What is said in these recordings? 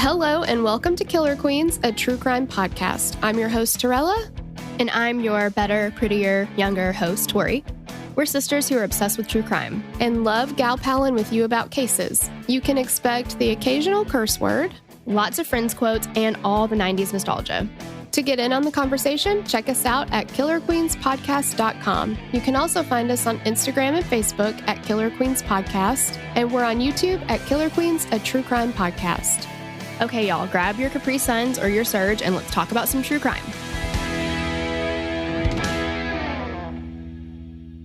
Hello and welcome to Killer Queens, a true crime podcast. I'm your host, Torella. And I'm your better, prettier, younger host, Tori. We're sisters who are obsessed with true crime. And love gal-palin with you about cases. You can expect the occasional curse word, lots of Friends quotes, and all the 90s nostalgia. To get in on the conversation, check us out at killerqueenspodcast.com. You can also find us on Instagram and Facebook at Killer Queens Podcast, and we're on YouTube at Killer Queens, a true crime podcast. Okay, y'all, grab your Capri Suns or your Surge, and let's talk about some true crime.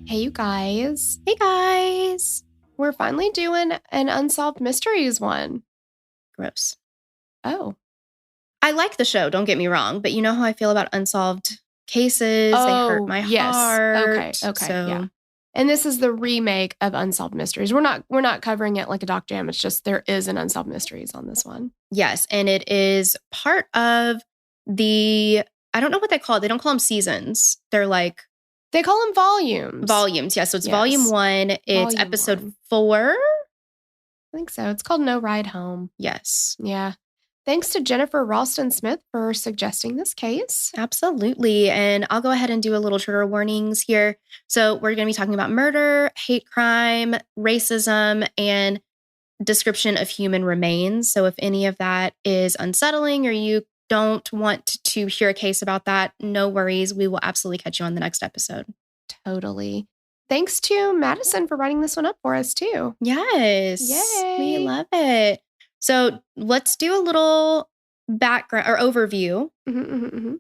Hey, you guys. Hey, guys. We're finally doing an Unsolved Mysteries one. Gross. Oh. I like the show, don't get me wrong, but you know how I feel about unsolved cases? Oh, they hurt my heart. Okay, so. Yeah. And this is the remake of Unsolved Mysteries. We're not covering it like a Doc Jam. It's just there is an Unsolved Mysteries on this one. Yes, and it is part of the, I don't know what they call it. They don't call them seasons. They're like... They call them volumes. Volumes, yeah. So it's volume 1. It's volume episode 1. 4. I think so. It's called No Ride Home. Yes. Yeah. Thanks to Jennifer Ralston-Smith for suggesting this case. Absolutely. And I'll go ahead and do a little trigger warnings here. So we're going to be talking about murder, hate crime, racism, and description of human remains. So if any of that is unsettling or you don't want to hear a case about that, no worries. We will absolutely catch you on the next episode. Totally. Thanks to Madison for writing this one up for us too. Yes. Yay. We love it. So let's do a little background or overview.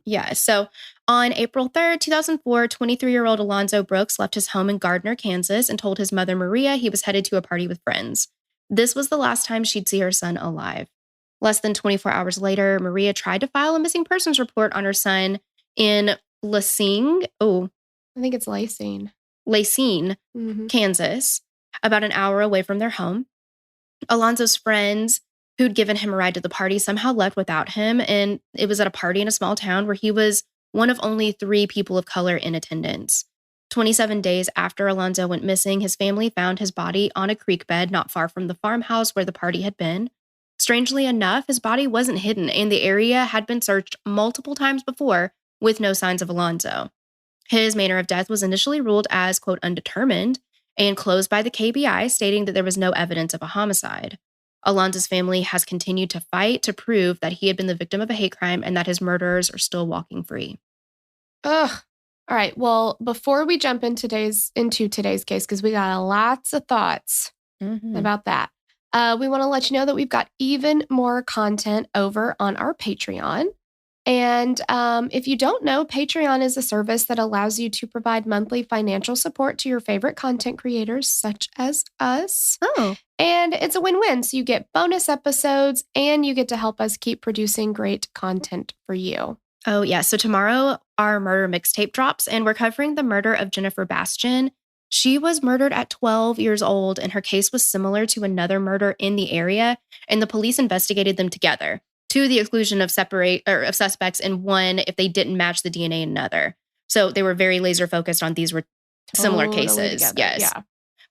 Yeah. So on April 3rd, 2004, 23-year-old Alonzo Brooks left his home in Gardner, Kansas, and told his mother, Maria, he was headed to a party with friends. This was the last time she'd see her son alive. Less than 24 hours later, Maria tried to file a missing persons report on her son in Cygne. Oh, I think it's Cygne, Kansas, about an hour away from their home. Alonzo's friends who'd given him a ride to the party somehow left without him, and it was at a party in a small town where he was one of only 3 people of color in attendance. 27 days after Alonzo went missing, his family found his body on a creek bed not far from the farmhouse where the party had been. Strangely enough, his body wasn't hidden, and the area had been searched multiple times before with no signs of Alonzo. His manner of death was initially ruled as, quote, undetermined, and closed by the KBI, stating that there was no evidence of a homicide. Alonzo's family has continued to fight to prove that he had been the victim of a hate crime and that his murderers are still walking free. Ugh. All right. Well, before we jump into today's case, because we got lots of thoughts about that, we want to let you know that we've got even more content over on our Patreon. And if you don't know, Patreon is a service that allows you to provide monthly financial support to your favorite content creators, such as us. Oh. And it's a win-win. So you get bonus episodes and you get to help us keep producing great content for you. Oh, yeah. So tomorrow, our murder mixtape drops, and we're covering the murder of Jennifer Bastian. She was murdered at 12 years old, and her case was similar to another murder in the area, and the police investigated them together, to the exclusion of suspects in one if they didn't match the DNA in another. So they were very laser focused on these were similar cases. Together. Yes. Yeah.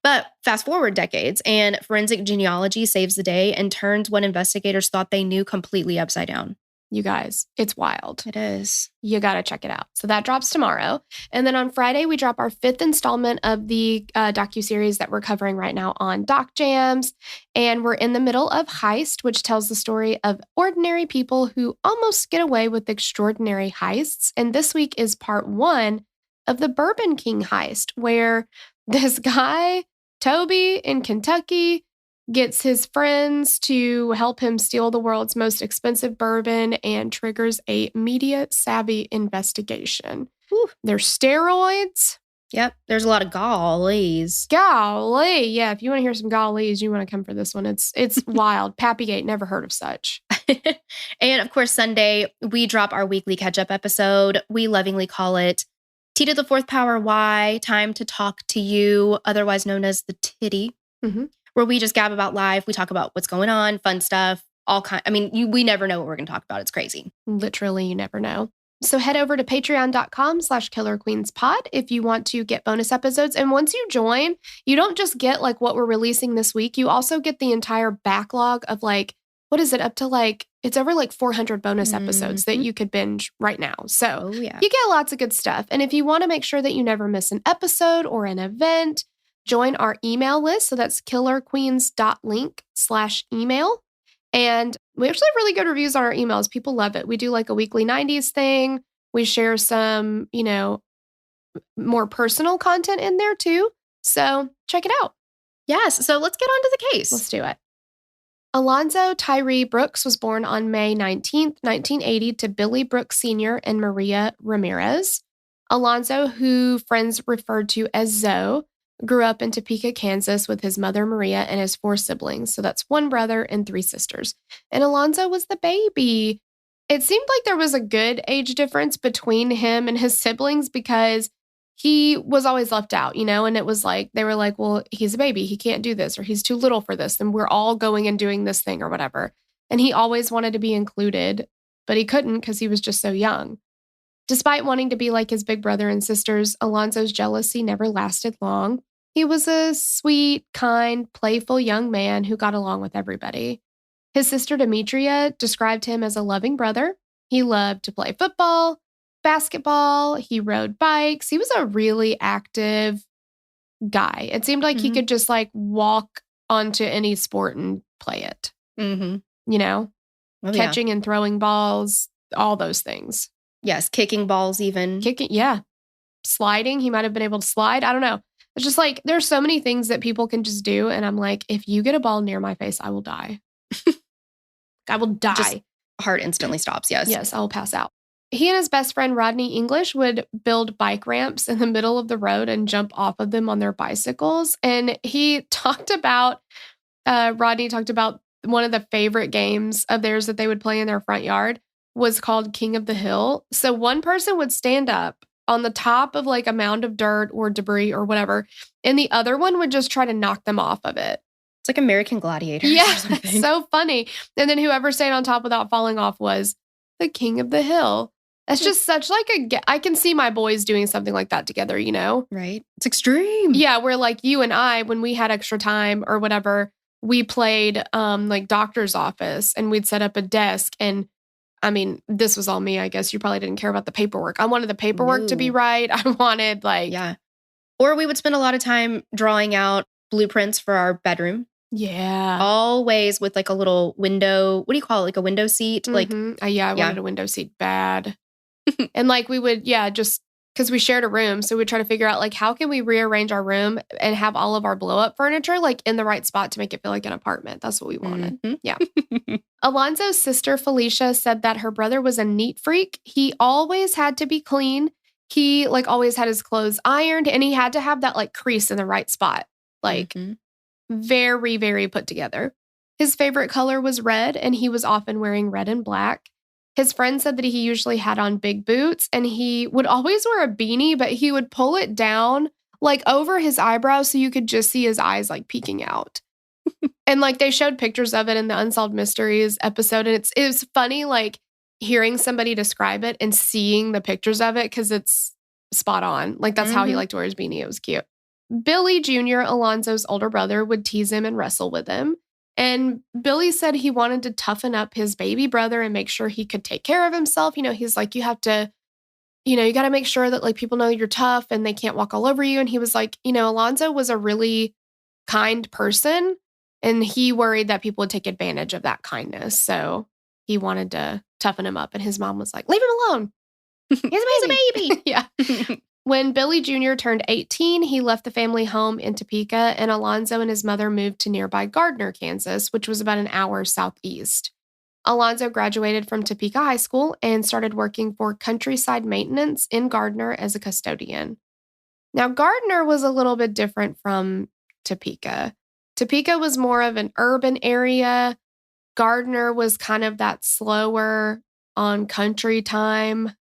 But fast forward decades, and forensic genealogy saves the day and turns what investigators thought they knew completely upside down. You guys, it's wild. It is. You got to check it out. So that drops tomorrow. And then on Friday, we drop our 5th installment of the docuseries that we're covering right now on Doc Jams. And we're in the middle of Heist, which tells the story of ordinary people who almost get away with extraordinary heists. And this week is part 1 of the Bourbon King heist, where this guy, Toby in Kentucky, gets his friends to help him steal the world's most expensive bourbon and triggers a media-savvy investigation. Whew. There's steroids. Yep. There's a lot of gollies. Golly. Yeah, if you want to hear some gollies, you want to come for this one. It's wild. Pappygate, never heard of such. And of course, Sunday, we drop our weekly catch-up episode. We lovingly call it T to the 4th Power Y, Time to Talk to You, otherwise known as the Titty. Where we just gab about life. We talk about what's going on, fun stuff, we never know what we're going to talk about. It's crazy. Literally, you never know. So head over to patreon.com/killerqueenspod if you want to get bonus episodes. And once you join, you don't just get like what we're releasing this week. You also get the entire backlog of like, what is it, up to like It's over like 400 bonus episodes that you could binge right now. So Oh, yeah. you get lots of good stuff. And if you want to make sure that you never miss an episode or an event, join our email list. So that's killerqueens.link/email. And we actually have really good reviews on our emails. People love it. We do like a weekly 90s thing. We share some, more personal content in there too. So check it out. Yes. So let's get on to the case. Let's do it. Alonzo Tyree Brooks was born on May 19th, 1980 to Billy Brooks Sr. and Maria Ramirez. Alonzo, who friends referred to as Zoe, grew up in Topeka, Kansas with his mother Maria and his 4 siblings. So that's 1 brother and 3 sisters. And Alonzo was the baby. It seemed like there was a good age difference between him and his siblings because he was always left out, and it was like, they were like, well, he's a baby. He can't do this, or he's too little for this. And we're all going and doing this thing or whatever. And he always wanted to be included, but he couldn't because he was just so young. Despite wanting to be like his big brother and sisters, Alonzo's jealousy never lasted long. He was a sweet, kind, playful young man who got along with everybody. His sister Demetria described him as a loving brother. He loved to play football, basketball. He rode bikes. He was a really active guy. It seemed like he could just like walk onto any sport and play it. Catching and throwing balls, all those things. Yes, kicking balls even. Sliding. He might have been able to slide. I don't know. It's just like, there's so many things that people can just do. And I'm like, if you get a ball near my face, I will die. I will die. Just heart instantly stops, yes. Yes, I will pass out. He and his best friend, Rodney English, would build bike ramps in the middle of the road and jump off of them on their bicycles. And Rodney talked about one of the favorite games of theirs that they would play in their front yard was called King of the Hill. So one person would stand up on the top of like a mound of dirt or debris or whatever, and the other one would just try to knock them off of it. It's like American Gladiators. Yeah, so funny. And then whoever stayed on top without falling off was the King of the Hill. That's just such like I can see my boys doing something like that together, Right. It's extreme. Yeah, where like you and I, when we had extra time or whatever, we played like doctor's office and we'd set up a desk. And I mean, this was all me, I guess. You probably didn't care about the paperwork. I wanted the paperwork to be right. I wanted like... Yeah. Or we would spend a lot of time drawing out blueprints for our bedroom. Yeah. Always with like a little window, what do you call it? Like a window seat? I wanted a window seat bad. And like we would, just because we shared a room. So we'd try to figure out like, how can we rearrange our room and have all of our blow up furniture like in the right spot to make it feel like an apartment. That's what we wanted. Yeah. Alonzo's sister, Felicia, said that her brother was a neat freak. He always had to be clean. He like always had his clothes ironed and he had to have that like crease in the right spot. Like very, very put together. His favorite color was red and he was often wearing red and black. His friend said that he usually had on big boots and he would always wear a beanie, but he would pull it down like over his eyebrows so you could just see his eyes like peeking out. And like they showed pictures of it in the Unsolved Mysteries episode. And it was funny like hearing somebody describe it and seeing the pictures of it because it's spot on. Like that's how he liked to wear his beanie. It was cute. Billy Jr., Alonzo's older brother, would tease him and wrestle with him. And Billy said he wanted to toughen up his baby brother and make sure he could take care of himself. He's like, you have to, you got to make sure that like people know you're tough and they can't walk all over you. And he was like, Alonzo was a really kind person and he worried that people would take advantage of that kindness. So he wanted to toughen him up. And his mom was like, leave him alone. He's a baby. Yeah. When Billy Jr. turned 18, he left the family home in Topeka, and Alonzo and his mother moved to nearby Gardner, Kansas, which was about an hour southeast. Alonzo graduated from Topeka High School and started working for Countryside Maintenance in Gardner as a custodian. Now, Gardner was a little bit different from Topeka. Topeka was more of an urban area. Gardner was kind of that slower on country time,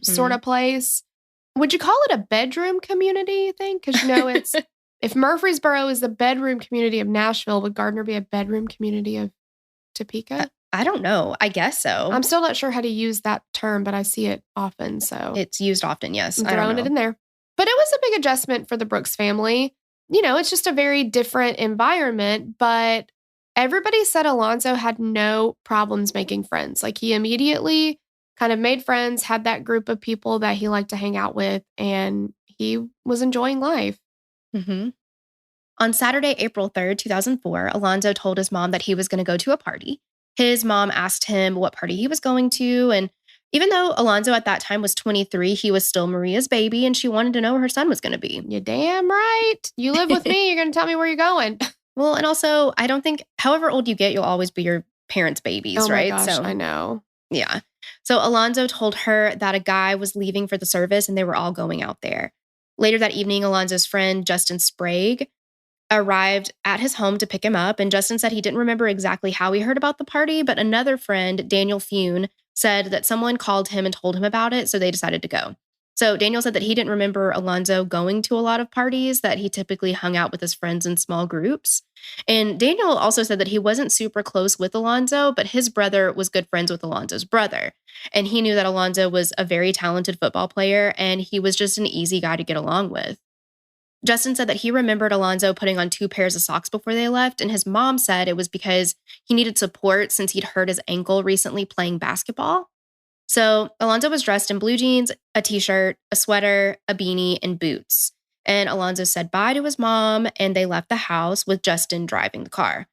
sort of place. Would you call it a bedroom community, you think? Because, it's if Murfreesboro is the bedroom community of Nashville, would Gardner be a bedroom community of Topeka? I don't know. I guess so. I'm still not sure how to use that term, but I see it often. So it's used often, yes. I'm throwing it in there. But it was a big adjustment for the Brooks family. It's just a very different environment, but everybody said Alonzo had no problems making friends. Like, he immediately kind of made friends, had that group of people that he liked to hang out with, and he was enjoying life. Mm-hmm. On Saturday, April 3rd, 2004, Alonzo told his mom that he was going to go to a party. His mom asked him what party he was going to, and even though Alonzo at that time was 23, he was still Maria's baby, and she wanted to know where her son was going to be. You're damn right. You live with me, you're going to tell me where you're going. Well, and also, I don't think, however old you get, you'll always be your parents' babies, right? Gosh, I know. Yeah. So Alonzo told her that a guy was leaving for the service and they were all going out there. Later that evening, Alonzo's friend, Justin Sprague, arrived at his home to pick him up. And Justin said he didn't remember exactly how he heard about the party, but another friend, Daniel Fune, said that someone called him and told him about it, so they decided to go. So Daniel said that he didn't remember Alonzo going to a lot of parties, that he typically hung out with his friends in small groups. And Daniel also said that he wasn't super close with Alonzo, but his brother was good friends with Alonzo's brother. And he knew that Alonzo was a very talented football player, and he was just an easy guy to get along with. Justin said that he remembered Alonzo putting on 2 pairs of socks before they left, and his mom said it was because he needed support since he'd hurt his ankle recently playing basketball. So Alonzo was dressed in blue jeans, a t-shirt, a sweater, a beanie, and boots. And Alonzo said bye to his mom, and they left the house with Justin driving the car.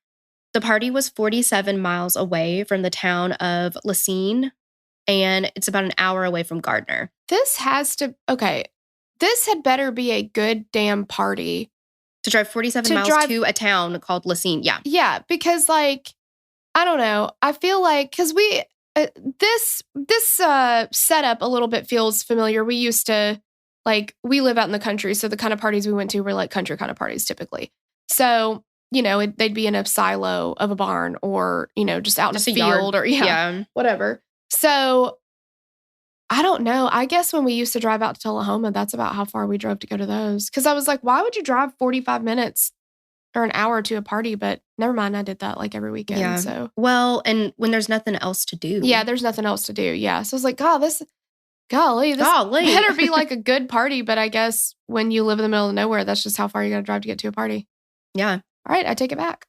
The party was 47 miles away from the town of Cygne, and it's about an hour away from Gardner. This had better be a good damn party. To drive 47 miles to a town called Cygne, yeah. Yeah, because, like, I don't know. I feel like, because this setup a little bit feels familiar. We used to, like, we live out in the country, so the kind of parties we went to were, like, country kind of parties typically. So, you know, they'd be in a silo of a barn or, you know, just out in a field or, whatever. So, I don't know. I guess when we used to drive out to Tullahoma, that's about how far we drove to go to those. Because I was like, why would you drive 45 minutes or an hour to a party? But never mind, I did that like every weekend. Yeah. So, well, and when there's nothing else to do. Yeah, there's nothing else to do. Yeah. So I was like, golly, this better be like a good party. But I guess when you live in the middle of nowhere, that's just how far you got to drive to get to a party. Yeah. All right, I take it back.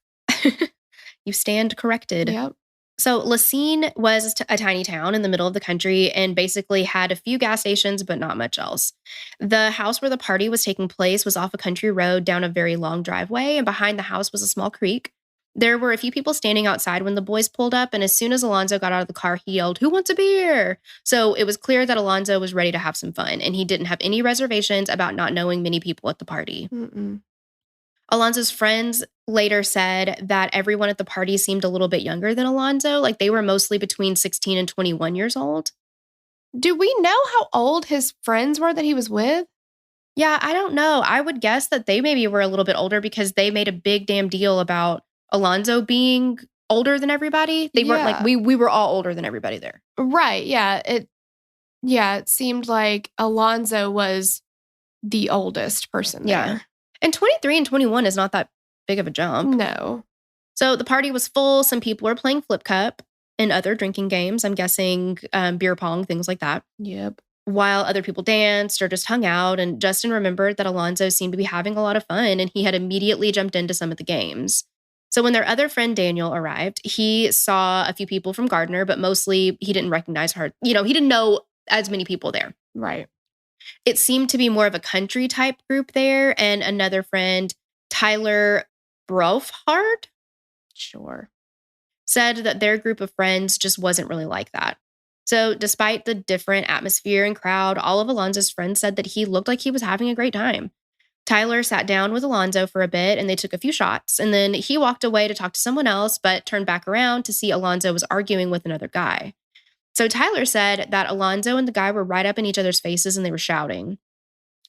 You stand corrected. Yep. So Cygne was a tiny town in the middle of the country and basically had a few gas stations, but not much else. The house where the party was taking place was off a country road down a very long driveway, and behind the house was a small creek. There were a few people standing outside when the boys pulled up, and as soon as Alonzo got out of the car, he yelled, "Who wants a beer?" So it was clear that Alonzo was ready to have some fun, and he didn't have any reservations about not knowing many people at the party. Mm-mm. Alonzo's friends later said that everyone at the party seemed a little bit younger than Alonzo. Like, they were mostly between 16 and 21 years old. Do we know how old his friends were that he was with? Yeah, I don't know. I would guess that they maybe were a little bit older because they made a big damn deal about Alonzo being older than everybody. They weren't like, we were all older than everybody there. Right. Yeah. It seemed like Alonzo was the oldest person there. Yeah. And 23 and 21 is not that big of a jump. No. So the party was full. Some people were playing flip cup and other drinking games. I'm guessing beer pong, things like that. Yep. While other people danced or just hung out. And Justin remembered that Alonzo seemed to be having a lot of fun, and he had immediately jumped into some of the games. So when their other friend Daniel arrived, he saw a few people from Gardner, but mostly he didn't recognize her. You know, he didn't know as many people there. Right. It seemed to be more of a country type group there. And another friend, Tyler Brofhard, sure, said that their group of friends just wasn't really like that. So despite the different atmosphere and crowd, all of Alonzo's friends said that he looked like he was having a great time. Tyler sat down with Alonzo for a bit and they took a few shots, and then he walked away to talk to someone else, but turned back around to see Alonzo was arguing with another guy. So Tyler said that Alonzo and the guy were right up in each other's faces and they were shouting.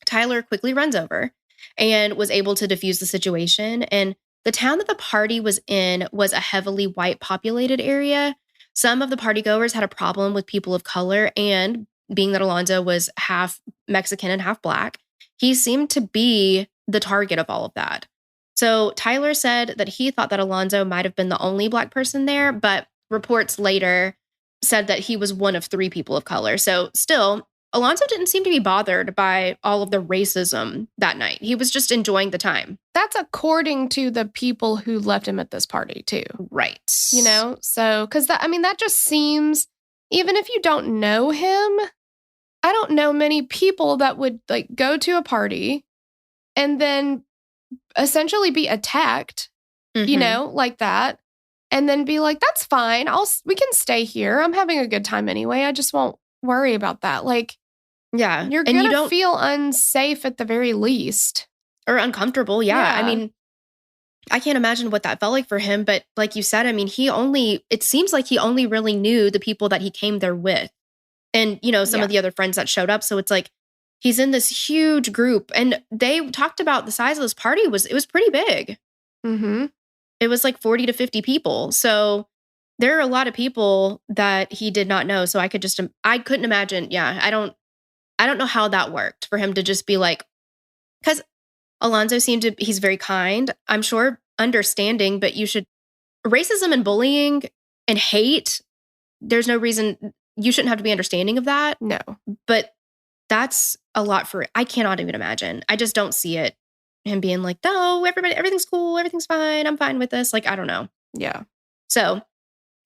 Tyler quickly runs over and was able to defuse the situation. And the town that the party was in was a heavily white populated area. Some of the partygoers had a problem with people of color, and being that Alonzo was half Mexican and half black, he seemed to be the target of all of that. So Tyler said that he thought that Alonzo might have been the only black person there, but reports later said that he was one of 3 people of color. So still, Alonzo didn't seem to be bothered by all of the racism that night. He was just enjoying the time. That's according to the people who left him at this party, too. Right. So, because that just seems, even if you don't know him, I don't know many people that would like go to a party and then essentially be attacked, like that. And then be like, that's fine. We can stay here. I'm having a good time anyway. I just won't worry about that. Like, yeah, you're going to feel unsafe at the very least. Or uncomfortable. Yeah. I mean, I can't imagine what that felt like for him. But like you said, I mean, it seems like he only really knew the people that he came there with. And, some of the other friends that showed up. So it's like, he's in this huge group. And they talked about the size of this party it was pretty big. Mm-hmm. It was like 40 to 50 people. So there are a lot of people that he did not know. So I couldn't imagine. Yeah. I don't know how that worked for him to just be like, because Alonzo he's very kind, I'm sure, understanding, but racism and bullying and hate, there's no reason, you shouldn't have to be understanding of that. No. But that's a lot I cannot even imagine. I just don't see it. Him being like, no, everything's cool, everything's fine, I'm fine with this. Like, I don't know. Yeah. So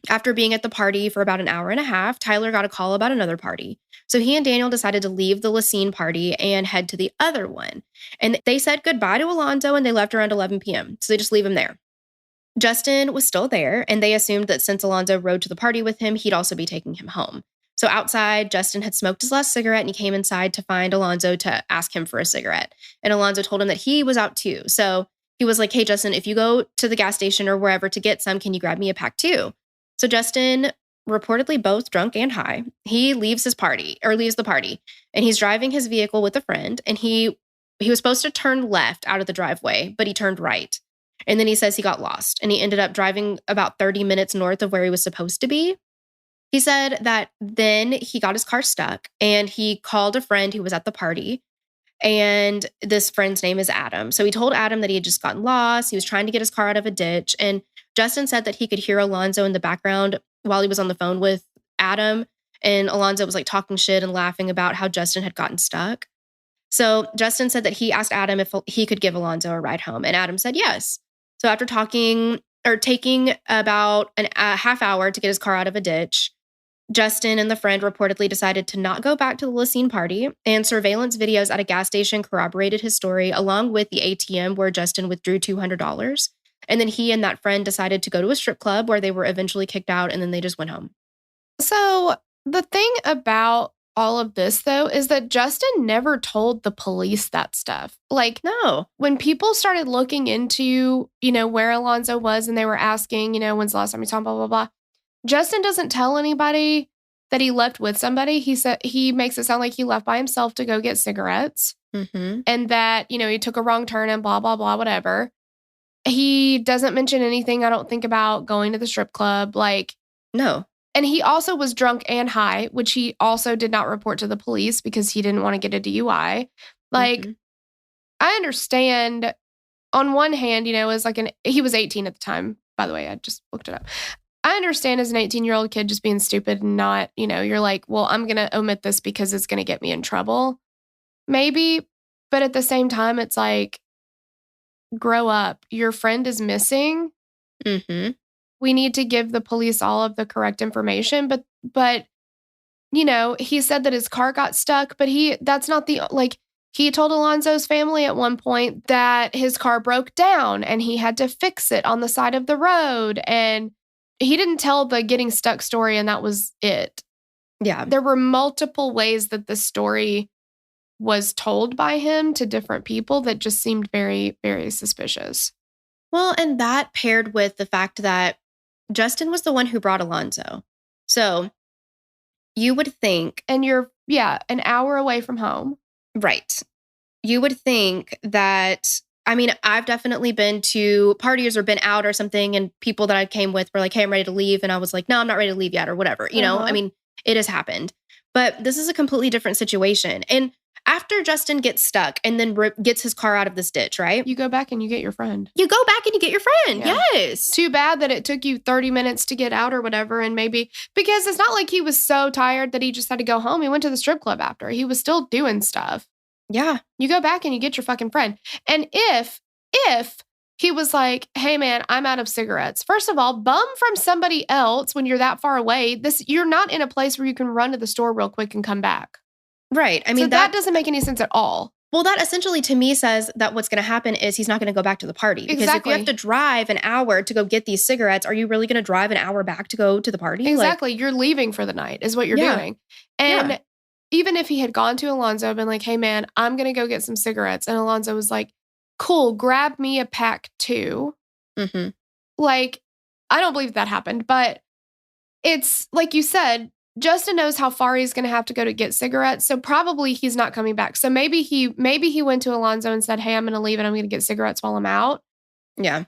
after being at the party for about an hour and a half, Tyler got a call about another party. So he and Daniel decided to leave the Cygne party and head to the other one. And they said goodbye to Alonzo and they left around 11 p.m. So they just leave him there. Justin was still there, and they assumed that since Alonzo rode to the party with him, he'd also be taking him home. So outside, Justin had smoked his last cigarette and he came inside to find Alonzo to ask him for a cigarette. And Alonzo told him that he was out too. So he was like, hey, Justin, if you go to the gas station or wherever to get some, can you grab me a pack too? So Justin, reportedly both drunk and high, he leaves the party, and he's driving his vehicle with a friend. And he was supposed to turn left out of the driveway, but he turned right. And then he says he got lost and he ended up driving about 30 minutes north of where he was supposed to be. He said that then he got his car stuck and he called a friend who was at the party. And this friend's name is Adam. So he told Adam that he had just gotten lost. He was trying to get his car out of a ditch. And Justin said that he could hear Alonzo in the background while he was on the phone with Adam. And Alonzo was like talking shit and laughing about how Justin had gotten stuck. So Justin said that he asked Adam if he could give Alonzo a ride home. And Adam said yes. So after taking about a half hour to get his car out of a ditch, Justin and the friend reportedly decided to not go back to the Cygne party, and surveillance videos at a gas station corroborated his story, along with the ATM where Justin withdrew $200. And then he and that friend decided to go to a strip club where they were eventually kicked out, and then they just went home. So the thing about all of this, though, is that Justin never told the police that stuff. Like, no. When people started looking into, where Alonzo was and they were asking, when's the last time you saw him, blah, blah, blah. Justin doesn't tell anybody that he left with somebody. He said he makes it sound like he left by himself to go get cigarettes, and that, he took a wrong turn and blah, blah, blah, whatever. He doesn't mention anything, I don't think, about going to the strip club. Like, no. And he also was drunk and high, which he also did not report to the police because he didn't want to get a DUI. Like, I understand on one hand, is like he was 18 at the time, by the way, I just looked it up. I understand as an 18-year-old kid just being stupid and not, you're like, well, I'm going to omit this because it's going to get me in trouble. Maybe. But at the same time, it's like, grow up. Your friend is missing. We need to give the police all of the correct information. But he said that his car got stuck, but that's not he told Alonzo's family at one point that his car broke down and he had to fix it on the side of the road. And he didn't tell the getting stuck story, and that was it. Yeah. There were multiple ways that the story was told by him to different people that just seemed very, very suspicious. Well, and that paired with the fact that Justin was the one who brought Alonzo. So you would think... And you're, an hour away from home. Right. You would think that... I mean, I've definitely been to parties or been out or something, and people that I came with were like, hey, I'm ready to leave. And I was like, no, I'm not ready to leave yet, or whatever. I mean, it has happened. But this is a completely different situation. And after Justin gets stuck and then gets his car out of this ditch, right? You go back and you get your friend. You go back and you get your friend. Yeah. Yes. Too bad that it took you 30 minutes to get out or whatever. And maybe because it's not like he was so tired that he just had to go home. He went to the strip club after. He was still doing stuff. Yeah. You go back and you get your fucking friend. And if he was like, hey man, I'm out of cigarettes. First of all, bum from somebody else when you're that far away. You're not in a place where you can run to the store real quick and come back. Right. I mean, so that doesn't make any sense at all. Well, that essentially to me says that what's going to happen is he's not going to go back to the party. Because if you have to drive an hour to go get these cigarettes, are you really going to drive an hour back to go to the party? Exactly. You're leaving for the night is what you're doing. And even if he had gone to Alonzo and been like, hey man, I'm going to go get some cigarettes. And Alonzo was like, cool, grab me a pack too. Mm-hmm. Like, I don't believe that happened, but it's like you said, Justin knows how far he's going to have to go to get cigarettes. So probably he's not coming back. So maybe he went to Alonzo and said, hey, I'm going to leave and I'm going to get cigarettes while I'm out. Yeah.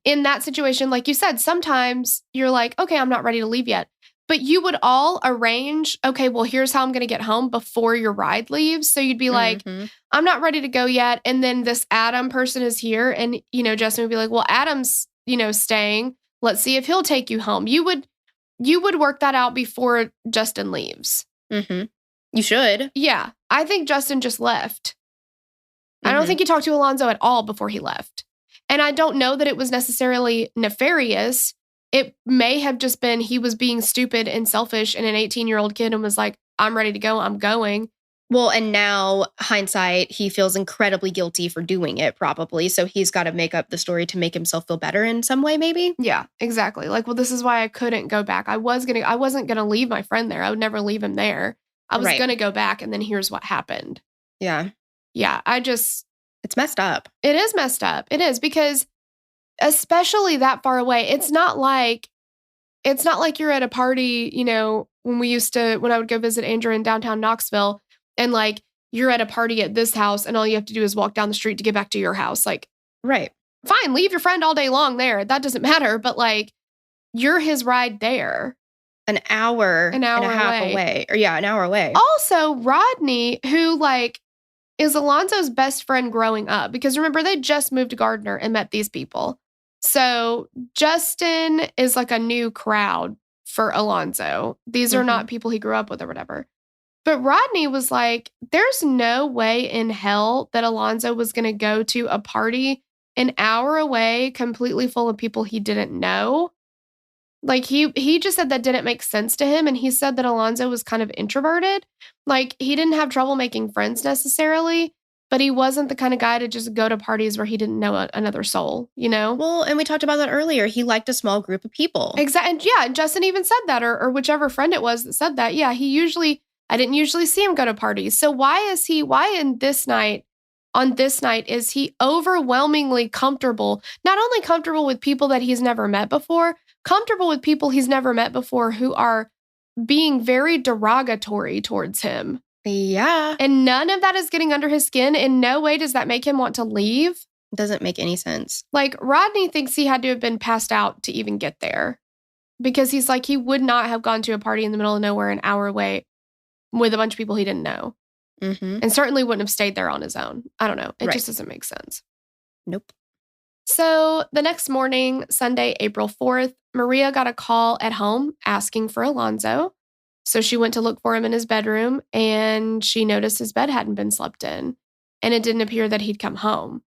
In that situation, like you said, sometimes you're like, okay, I'm not ready to leave yet. But you would all arrange, okay, well, here's how I'm going to get home before your ride leaves. So you'd be like, I'm not ready to go yet. And then this Adam person is here. And, Justin would be like, well, Adam's, staying. Let's see if he'll take you home. You would work that out before Justin leaves. Mm-hmm. You should. Yeah. I think Justin just left. I don't think he talked to Alonzo at all before he left. And I don't know that it was necessarily nefarious. It may have just been he was being stupid and selfish and an 18-year-old kid and was like, I'm ready to go. I'm going. Well, and now, hindsight, he feels incredibly guilty for doing it, probably. So he's got to make up the story to make himself feel better in some way, maybe? Yeah, exactly. Like, well, this is why I couldn't go back. I wasn't going to leave my friend there. I would never leave him there. I was going to go back, and then here's what happened. Yeah. Yeah, it's messed up. It is messed up. It is, because especially that far away, it's not like you're at a party, when I would go visit Andrew in downtown Knoxville, and like you're at a party at this house and all you have to do is walk down the street to get back to your house. Like, right. Fine, leave your friend all day long there. That doesn't matter. But like, you're his ride there. An hour and a half away. Or an hour away. Also, Rodney, who like is Alonzo's best friend growing up, because remember, they just moved to Gardner and met these people. So Justin is like a new crowd for Alonzo. These are not people he grew up with or whatever. But Rodney was like, there's no way in hell that Alonzo was going to go to a party an hour away, completely full of people he didn't know. Like, he just said that didn't make sense to him. And he said that Alonzo was kind of introverted. Like, he didn't have trouble making friends necessarily, but he wasn't the kind of guy to just go to parties where he didn't know another soul, Well, and we talked about that earlier. He liked a small group of people. Exactly. And yeah, Justin even said that, or whichever friend it was that said that. Yeah, I didn't usually see him go to parties. So why on this night is he overwhelmingly comfortable, not only comfortable with people that he's never met before, comfortable with people he's never met before who are being very derogatory towards him. Yeah. And none of that is getting under his skin. In no way does that make him want to leave. Doesn't make any sense. Like, Rodney thinks he had to have been passed out to even get there, because he's like, he would not have gone to a party in the middle of nowhere an hour away with a bunch of people he didn't know. And certainly wouldn't have stayed there on his own. I don't know. It just doesn't make sense. Nope. So the next morning, Sunday, April 4th, Maria got a call at home asking for Alonzo. So she went to look for him in his bedroom, and she noticed his bed hadn't been slept in, and it didn't appear that he'd come home.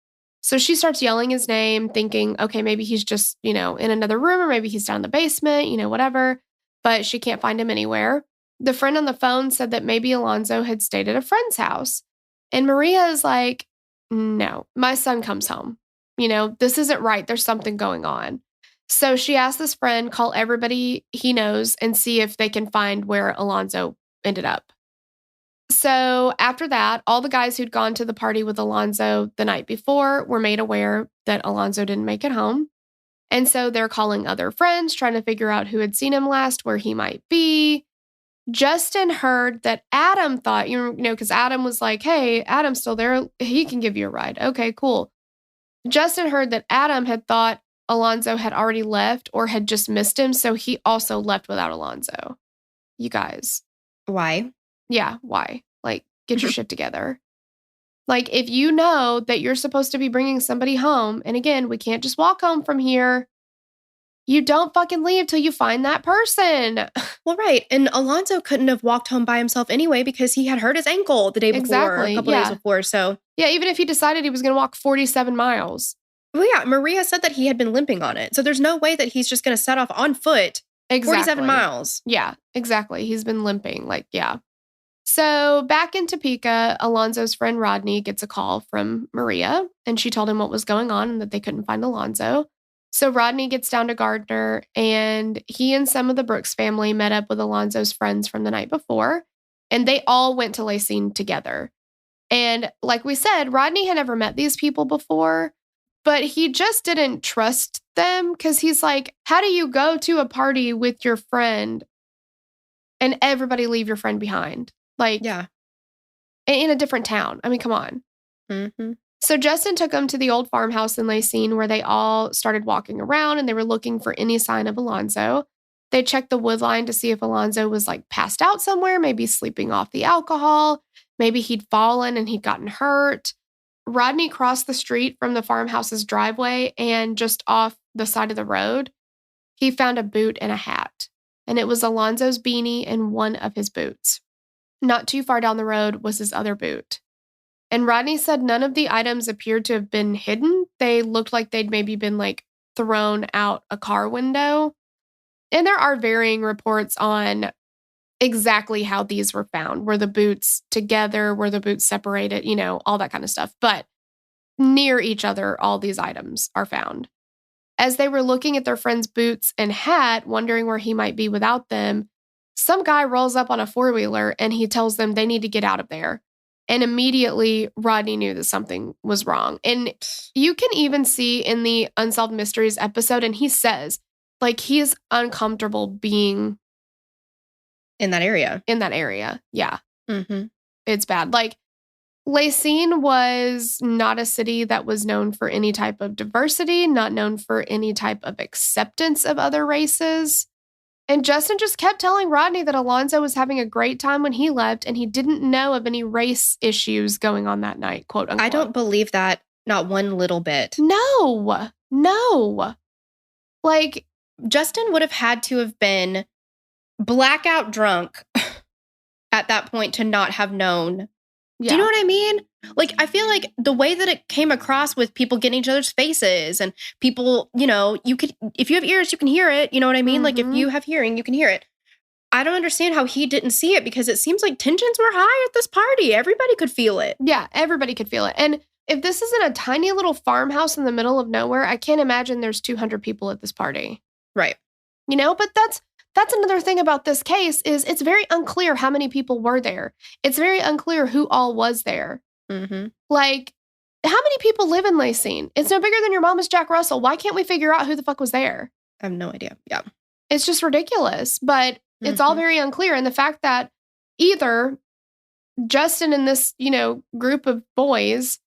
So she starts yelling his name, thinking, okay, maybe he's just, in another room, or maybe he's down in the basement, whatever. But she can't find him anywhere. The friend on the phone said that maybe Alonzo had stayed at a friend's house. And Maria is like, no, my son comes home. This isn't right. There's something going on. So she asked this friend, call everybody he knows and see if they can find where Alonzo ended up. So after that, all the guys who'd gone to the party with Alonzo the night before were made aware that Alonzo didn't make it home. And so they're calling other friends, trying to figure out who had seen him last, where he might be. Justin heard that Adam thought, because Adam was like, hey, Adam's still there. He can give you a ride. Okay, cool. Justin heard that Adam had thought Alonzo had already left or had just missed him. So he also left without Alonzo. You guys. Why? Yeah, why? Like, get your shit together. Like, if you know that you're supposed to be bringing somebody home, and again, we can't just walk home from here, you don't fucking leave till you find that person. Well, right. And Alonzo couldn't have walked home by himself anyway because he had hurt his ankle the day before, or a couple days before. So, yeah, even if he decided he was going to walk 47 miles. Well, yeah, Maria said that he had been limping on it. So there's no way that he's just going to set off on foot 47 miles. Yeah, exactly. He's been limping. Like, yeah. So back in Topeka, Alonzo's friend Rodney gets a call from Maria, and she told him what was going on and that they couldn't find Alonzo. So Rodney gets down to Gardner, and he and some of the Brooks family met up with Alonzo's friends from the night before, and they all went to Cygne together. And like we said, Rodney had never met these people before, but he just didn't trust them because he's like, how do you go to a party with your friend and everybody leave your friend behind? Like, yeah, in a different town. I mean, come on. Mm-hmm. So Justin took them to the old farmhouse in Cygne where they all started walking around and they were looking for any sign of Alonzo. They checked the wood line to see if Alonzo was like passed out somewhere, maybe sleeping off the alcohol. Maybe he'd fallen and he'd gotten hurt. Rodney crossed the street from the farmhouse's driveway, and just off the side of the road, he found a boot and a hat. And it was Alonzo's beanie and one of his boots. Not too far down the road was his other boot. And Rodney said none of the items appeared to have been hidden. They looked like they'd maybe been like thrown out a car window. And there are varying reports on exactly how these were found. Were the boots together? Were the boots separated? You know, all that kind of stuff. But near each other, all these items are found. As they were looking at their friend's boots and hat, wondering where he might be without them, some guy rolls up on a four-wheeler and he tells them they need to get out of there. And immediately, Rodney knew that something was wrong. And you can even see in the Unsolved Mysteries episode, and he says, like, he's uncomfortable being in that area. Yeah. Mm-hmm. It's bad. Like, Cygne was not a city that was known for any type of diversity, not known for any type of acceptance of other races. And Justin just kept telling Rodney that Alonzo was having a great time when he left, and he didn't know of any race issues going on that night, quote unquote. I don't believe that, not one little bit. No. Like, Justin would have had to have been blackout drunk at that point to not have known. Yeah. Do you know what I mean? Like, I feel like the way that it came across with people getting each other's faces and people, you know, you could, if you have ears, you can hear it. You know what I mean? Mm-hmm. Like, if you have hearing, you can hear it. I don't understand how he didn't see it, because it seems like tensions were high at this party. Everybody could feel it. Yeah, everybody could feel it. And if this isn't a tiny little farmhouse in the middle of nowhere, I can't imagine there's 200 people at this party. Right. You know, but that's another thing about this case is it's very unclear how many people were there. It's very unclear who all was there. Mm-hmm. Like, how many people live in Cygne? It's no bigger than your mama's Jack Russell. Why can't we figure out who the fuck was there? I have no idea. Yeah. It's just ridiculous, but it's all very unclear. And the fact that either Justin and this, you know, group of boys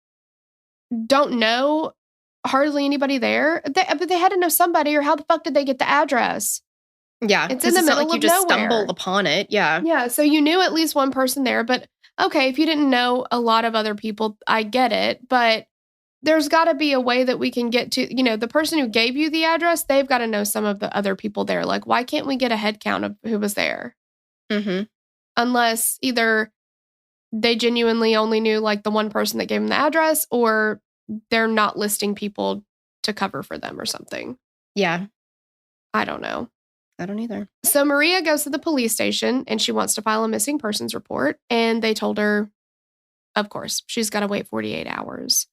don't know hardly anybody there, but they had to know somebody, or how the fuck did they get the address? Yeah, it's in the middle like you of just nowhere. stumble upon it. Yeah. Yeah, so you knew at least one person there, but okay, if you didn't know a lot of other people, I get it, but there's got to be a way that we can get to, you know, the person who gave you the address, they've got to know some of the other people there. Like, why can't we get a head count of who was there? Mm-hmm. Unless either they genuinely only knew like the one person that gave them the address, or they're not listing people to cover for them or something. Yeah. I don't know. I don't either. So Maria goes to the police station and she wants to file a missing persons report. And they told her, of course, she's got to wait 48 hours.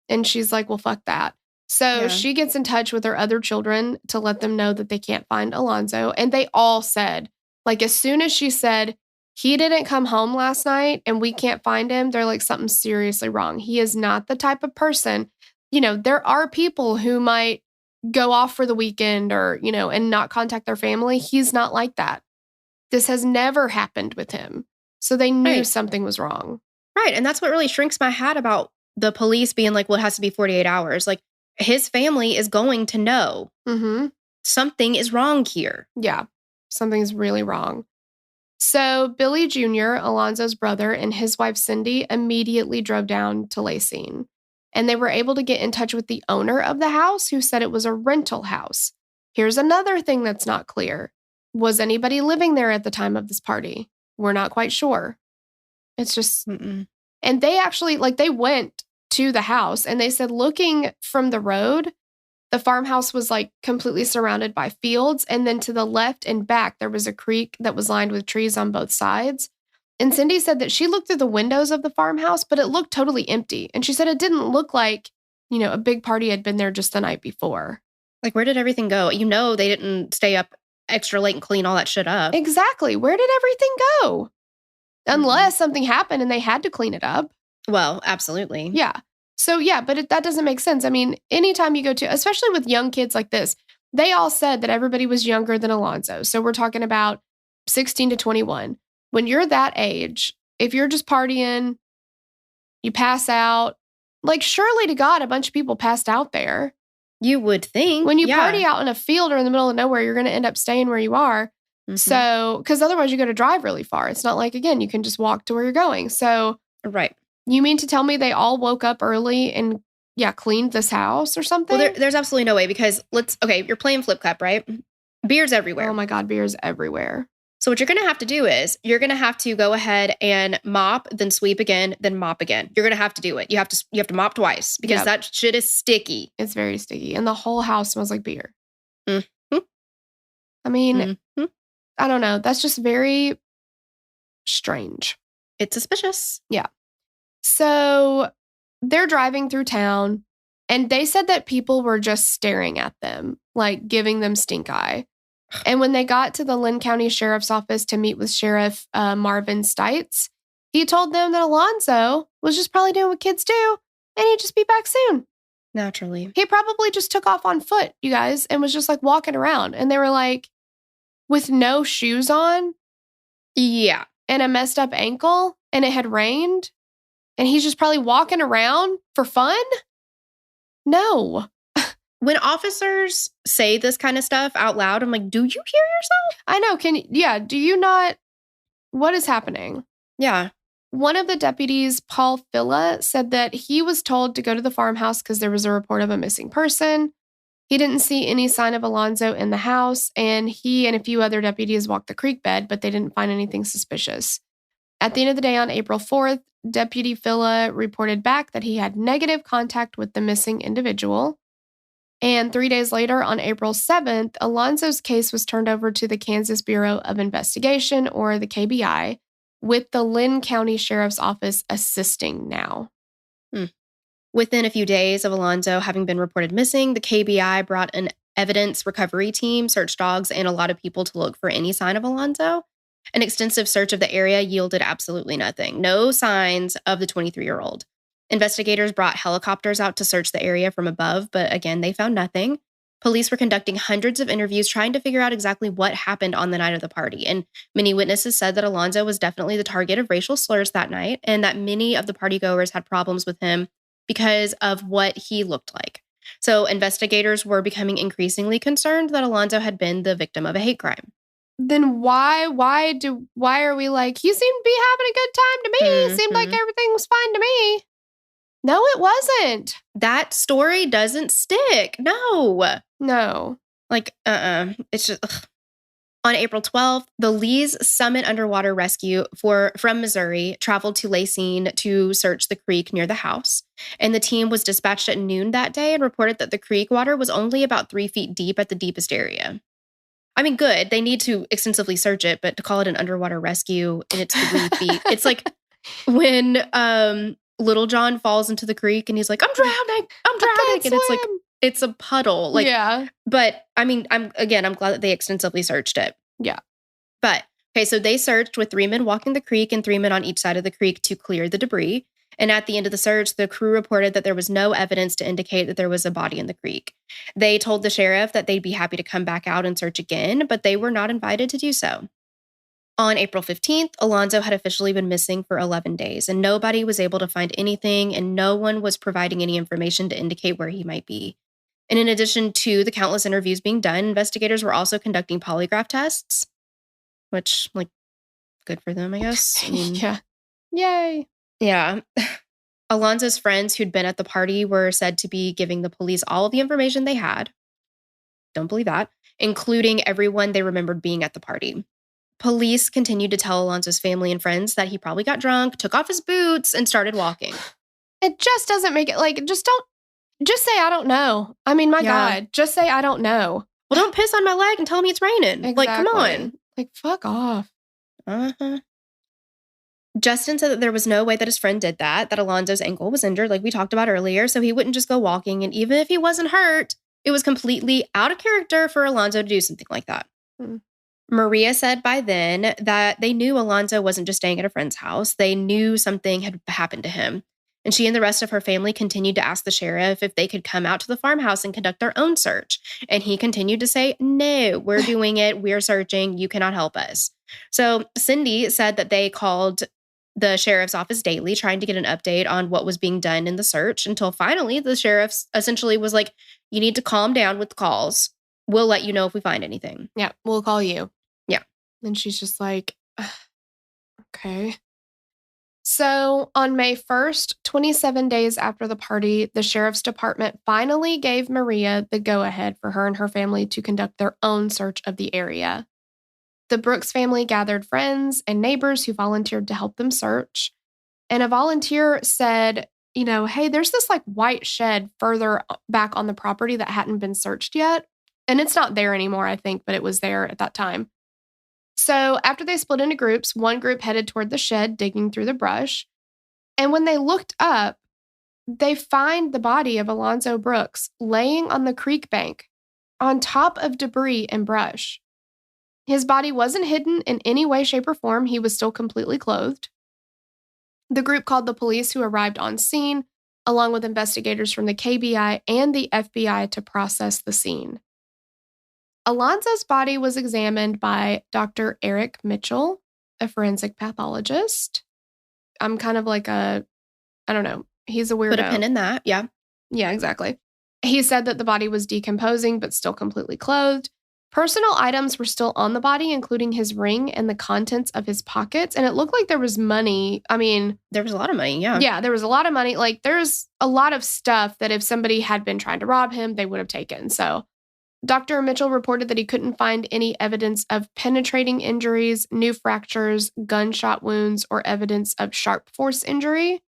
And she's like, well, fuck that. So she gets in touch with her other children to let them know that they can't find Alonzo. And they all said, like, as soon as she said, he didn't come home last night and we can't find him, they're like, something's seriously wrong. He is not the type of person, you know, there are people who might go off for the weekend or, you know, and not contact their family. He's not like that. This has never happened with him. So they knew something was wrong. Right. And that's what really shrinks my hat about the police being like, well, it has to be 48 hours. Like, his family is going to know something is wrong here. Yeah. Something's really wrong. So Billy Jr., Alonzo's brother, and his wife Cindy immediately drove down to Lacine. And they were able to get in touch with the owner of the house, who said it was a rental house. Here's another thing that's not clear. Was anybody living there at the time of this party? We're not quite sure. It's just... And they actually, they went to the house and they said looking from the road, the farmhouse was completely surrounded by fields. And then to the left and back, there was a creek that was lined with trees on both sides. And Cindy said that she looked through the windows of the farmhouse, but it looked totally empty. And she said it didn't look like, a big party had been there just the night before. Where did everything go? They didn't stay up extra late and clean all that shit up. Exactly. Where did everything go? Unless something happened and they had to clean it up. Well, absolutely. Yeah. So, but that doesn't make sense. I mean, anytime you go to, especially with young kids like this, they all said that everybody was younger than Alonzo. So we're talking about 16 to 21. When you're that age, if you're just partying, you pass out, surely to God, a bunch of people passed out there. You would think. When you party out in a field or in the middle of nowhere, you're going to end up staying where you are. So, because otherwise you got to drive really far. It's not like, again, you can just walk to where you're going. So, right. You mean to tell me they all woke up early and, cleaned this house or something? Well, there's absolutely no way because you're playing Flip Cup, right? Beer's everywhere. Oh my God, beer's everywhere. So what you're going to have to do is you're going to have to go ahead and mop, then sweep again, then mop again. You're going to have to do it. You have to mop twice because that shit is sticky. It's very sticky. And the whole house smells like beer. Mm-hmm. I mean, I don't know. That's just very strange. It's suspicious. Yeah. So they're driving through town and they said that people were just staring at them, giving them stink eye. And when they got to the Lynn County Sheriff's Office to meet with Sheriff Marvin Stites, he told them that Alonzo was just probably doing what kids do and he'd just be back soon. Naturally. He probably just took off on foot, you guys, and was just walking around. And they were with no shoes on. Yeah. And a messed up ankle and it had rained. And he's just probably walking around for fun? No. When officers say this kind of stuff out loud, I'm like, do you hear yourself? I know. Do you not? What is happening? Yeah. One of the deputies, Paul Filla, said that he was told to go to the farmhouse because there was a report of a missing person. He didn't see any sign of Alonzo in the house, and he and a few other deputies walked the creek bed, but they didn't find anything suspicious. At the end of the day, on April 4th, Deputy Filla reported back that he had negative contact with the missing individual. And 3 days later, on April 7th, Alonzo's case was turned over to the Kansas Bureau of Investigation, or the KBI, with the Lynn County Sheriff's Office assisting now. Within a few days of Alonzo having been reported missing, the KBI brought an evidence recovery team, search dogs, and a lot of people to look for any sign of Alonzo. An extensive search of the area yielded absolutely nothing. No signs of the 23-year-old. Investigators brought helicopters out to search the area from above, but again, they found nothing. Police were conducting hundreds of interviews trying to figure out exactly what happened on the night of the party. And many witnesses said that Alonzo was definitely the target of racial slurs that night and that many of the partygoers had problems with him because of what he looked like. So investigators were becoming increasingly concerned that Alonzo had been the victim of a hate crime. Then why are we he seemed to be having a good time to me? It seemed like everything was fine to me. No, it wasn't. That story doesn't stick. No. It's just... Ugh. On April 12th, the Lee's Summit Underwater Rescue from Missouri traveled to Lacine to search the creek near the house. And the team was dispatched at noon that day and reported that the creek water was only about 3 feet deep at the deepest area. I mean, good. They need to extensively search it, but to call it an underwater rescue and it's 3 feet. It's like when Little John falls into the creek and he's like, I'm drowning. And it's it's a puddle. Yeah. But I mean, I'm glad that they extensively searched it. Yeah. But okay, so they searched with 3 men walking the creek and 3 men on each side of the creek to clear the debris. And at the end of the search, the crew reported that there was no evidence to indicate that there was a body in the creek. They told the sheriff that they'd be happy to come back out and search again, but they were not invited to do so. On April 15th, Alonzo had officially been missing for 11 days, and nobody was able to find anything, and no one was providing any information to indicate where he might be. And in addition to the countless interviews being done, investigators were also conducting polygraph tests, which, good for them, I guess. I mean, Yeah. Yay. yeah. Alonzo's friends who'd been at the party were said to be giving the police all of the information they had. Don't believe that, including everyone they remembered being at the party. Police continued to tell Alonzo's family and friends that he probably got drunk, took off his boots, and started walking. It just doesn't make it like, just say, I don't know. I mean, my God, just say, I don't know. Well, don't piss on my leg and tell me it's raining. Exactly. Like, come on. Like, fuck off. Uh-huh. Justin said that there was no way that his friend did that Alonzo's ankle was injured, like we talked about earlier, so he wouldn't just go walking. And even if he wasn't hurt, it was completely out of character for Alonzo to do something like that. Maria said by then that they knew Alonzo wasn't just staying at a friend's house. They knew something had happened to him. And she and the rest of her family continued to ask the sheriff if they could come out to the farmhouse and conduct their own search. And he continued to say, no, we're doing it. We're searching. You cannot help us. So Cindy said that they called the sheriff's office daily, trying to get an update on what was being done in the search, until finally the sheriff essentially was like, you need to calm down with calls. We'll let you know if we find anything. Yeah, we'll call you. Yeah. And she's just like, okay. So on May 1st, 27 days after the party, the sheriff's department finally gave Maria the go-ahead for her and her family to conduct their own search of the area. The Brooks family gathered friends and neighbors who volunteered to help them search. And a volunteer said, hey, there's this like white shed further back on the property that hadn't been searched yet. And it's not there anymore, I think, but it was there at that time. So after they split into groups, one group headed toward the shed, digging through the brush. And when they looked up, they find the body of Alonzo Brooks laying on the creek bank on top of debris and brush. His body wasn't hidden in any way, shape, or form. He was still completely clothed. The group called the police, who arrived on scene, along with investigators from the KBI and the FBI to process the scene. Alonzo's body was examined by Dr. Eric Mitchell, a forensic pathologist. I'm kind of like I don't know. He's a weirdo. Put a pin in that, yeah. Yeah, exactly. He said that the body was decomposing, but still completely clothed. Personal items were still on the body, including his ring and the contents of his pockets. And it looked like there was money. I mean, there was a lot of money, yeah. Yeah, there was a lot of money. Like, there's a lot of stuff that if somebody had been trying to rob him, they would have taken. So Dr. Mitchell reported that he couldn't find any evidence of penetrating injuries, new fractures, gunshot wounds, or evidence of sharp force injury.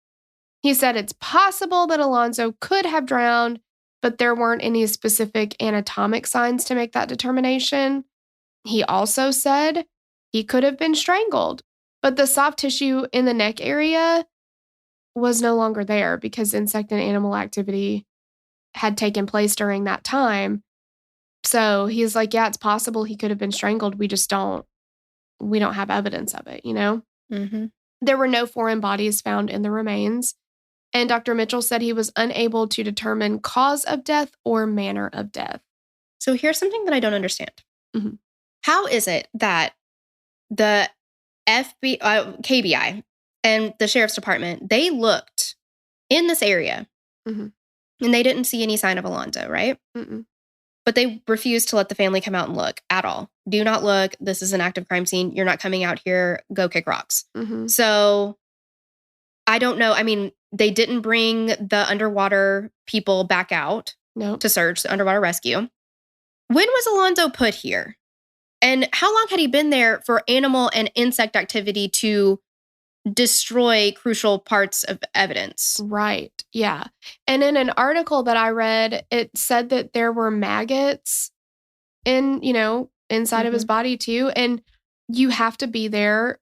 He said it's possible that Alonzo could have drowned, but there weren't any specific anatomic signs to make that determination. He also said he could have been strangled, but the soft tissue in the neck area was no longer there because insect and animal activity had taken place during that time. So he's like, yeah, it's possible he could have been strangled. We don't have evidence of it, Mm-hmm. There were no foreign bodies found in the remains. And Dr. Mitchell said he was unable to determine cause of death or manner of death. So here's something that I don't understand. Mm-hmm. How is it that the KBI and the sheriff's department, they looked in this area and they didn't see any sign of Alonzo, right? Mm-mm. But they refused to let the family come out and look at all. Do not look. This is an active crime scene. You're not coming out here. Go kick rocks. Mm-hmm. So I don't know. I mean, they didn't bring the underwater people back out to search, the underwater rescue. When was Alonzo put here? And how long had he been there for animal and insect activity to destroy crucial parts of evidence? Right. Yeah. And in an article that I read, it said that there were maggots inside of his body too. And you have to be there.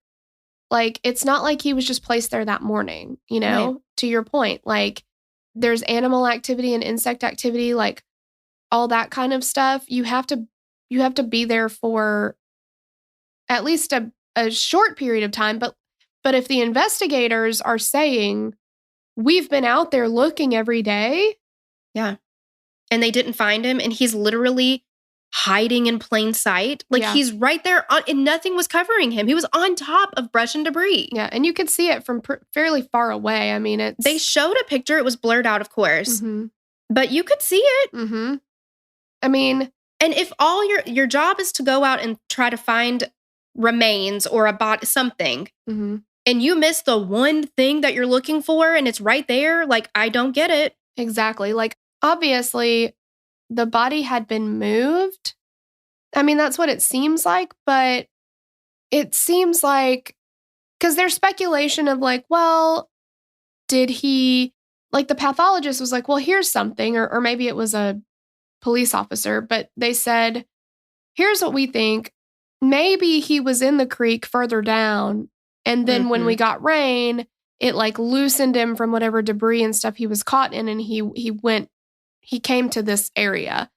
Like, it's not like he was just placed there that morning, Right. To your point. Like, there's animal activity and insect activity, like all that kind of stuff. You have to be there for at least a short period of time. But if the investigators are saying, we've been out there looking every day. Yeah. And they didn't find him. And he's literally hiding in plain sight. Like, he's right there and nothing was covering him. He was on top of brush and debris. Yeah. And you could see it from fairly far away. I mean, they showed a picture. It was blurred out, of course, but you could see it. Mm-hmm. I mean, and if all your job is to go out and try to find remains or a body, something, Mm-hmm. and you miss the one thing that you're looking for and it's right there, like, I don't get it. Exactly. Like, obviously, the body had been moved. I mean, that's what it seems like, but it seems like, because there's speculation of like, well, did he, like the pathologist was like, well, here's something, or maybe it was a police officer, but they said, here's what we think. Maybe he was in the creek further down. And then when we got rain, it like loosened him from whatever debris and stuff he was caught in. And he came to this area.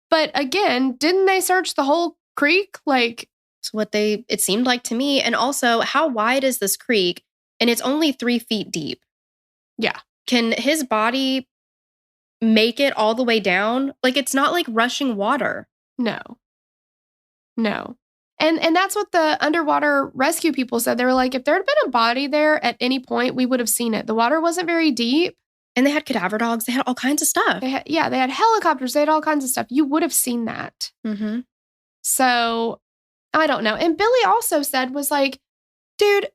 But again, didn't they search the whole creek? Like, it's what it seemed like to me. And also, how wide is this creek? And it's only 3 feet deep. yeah, Can his body make it all the way down? Like, it's not like rushing water. no. And that's what the underwater rescue people said. They were like, if there had been a body there at any point, we would have seen it. The water wasn't very deep. And they had cadaver dogs. They had all kinds of stuff. They had helicopters. They had all kinds of stuff. You would have seen that. Mm-hmm. So I don't know. And Billy also said was like, dude,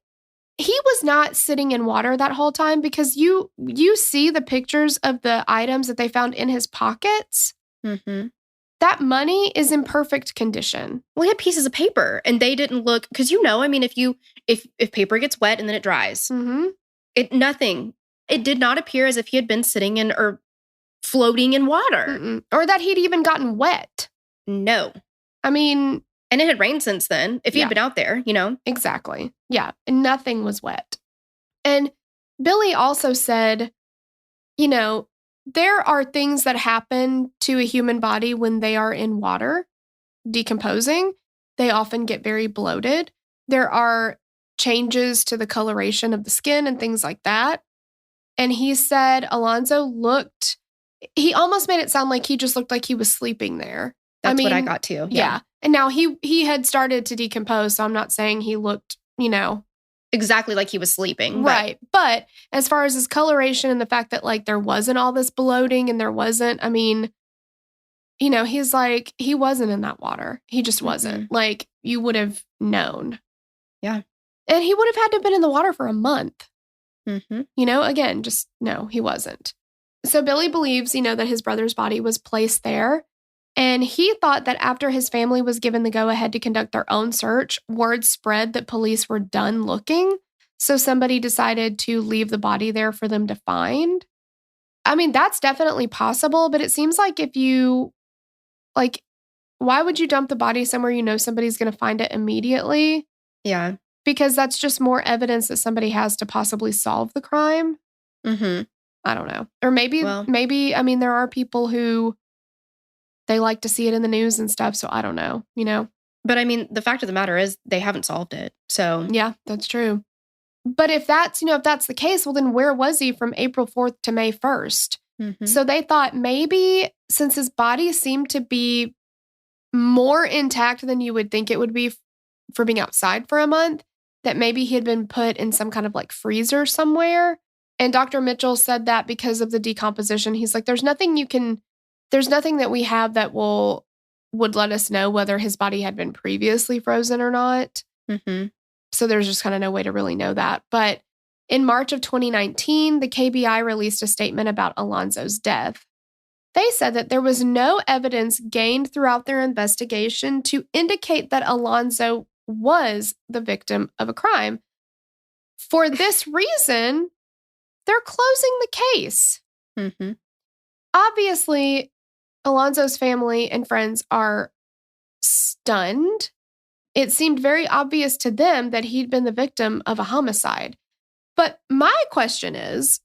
he was not sitting in water that whole time, because you see the pictures of the items that they found in his pockets. Mm-hmm. That money is in perfect condition. Well, he had pieces of paper, and they didn't look, because I mean, if paper gets wet and then it dries, Mm-hmm. It did not appear as if he had been sitting in or floating in water. Mm-mm. Or that he'd even gotten wet. No. I mean, and it had rained since then. If he had been out there, Exactly. Yeah. And nothing was wet. And Billy also said, there are things that happen to a human body when they are in water, decomposing. They often get very bloated. There are changes to the coloration of the skin and things like that. And he said Alonzo he almost made it sound like he just looked like he was sleeping there. That's what I got too. Yeah. And now he had started to decompose, so I'm not saying he looked, exactly like he was sleeping. Right. But as far as his coloration and the fact that like there wasn't all this bloating and there wasn't, I mean, he's like, he wasn't in that water. He just wasn't. Mm-hmm. Like, you would have known. Yeah. And he would have had to have been in the water for a month. Mm-hmm. Again, just no, he wasn't. So Billy believes, that his brother's body was placed there. And he thought that after his family was given the go-ahead to conduct their own search, word spread that police were done looking. So somebody decided to leave the body there for them to find. I mean, that's definitely possible, but it seems like why would you dump the body somewhere somebody's going to find it immediately? Yeah. Because that's just more evidence that somebody has to possibly solve the crime. Mm-hmm. I don't know. Or maybe, I mean, there are people who they like to see it in the news and stuff. So I don't know, But I mean, the fact of the matter is they haven't solved it. So yeah, that's true. But if that's the case, well, then where was he from April 4th to May 1st? Mm-hmm. So they thought maybe since his body seemed to be more intact than you would think it would be for being outside for a month, that maybe he had been put in some kind of like freezer somewhere. And Dr. Mitchell said that because of the decomposition, he's like, there's nothing that we have that would let us know whether his body had been previously frozen or not. Mm-hmm. So there's just kind of no way to really know that. But in March of 2019, the KBI released a statement about Alonzo's death. They said that there was no evidence gained throughout their investigation to indicate that Alonzo was the victim of a crime. For this reason, they're closing the case. Mm-hmm. Obviously, Alonzo's family and friends are stunned. It seemed very obvious to them that he'd been the victim of a homicide. But my question is,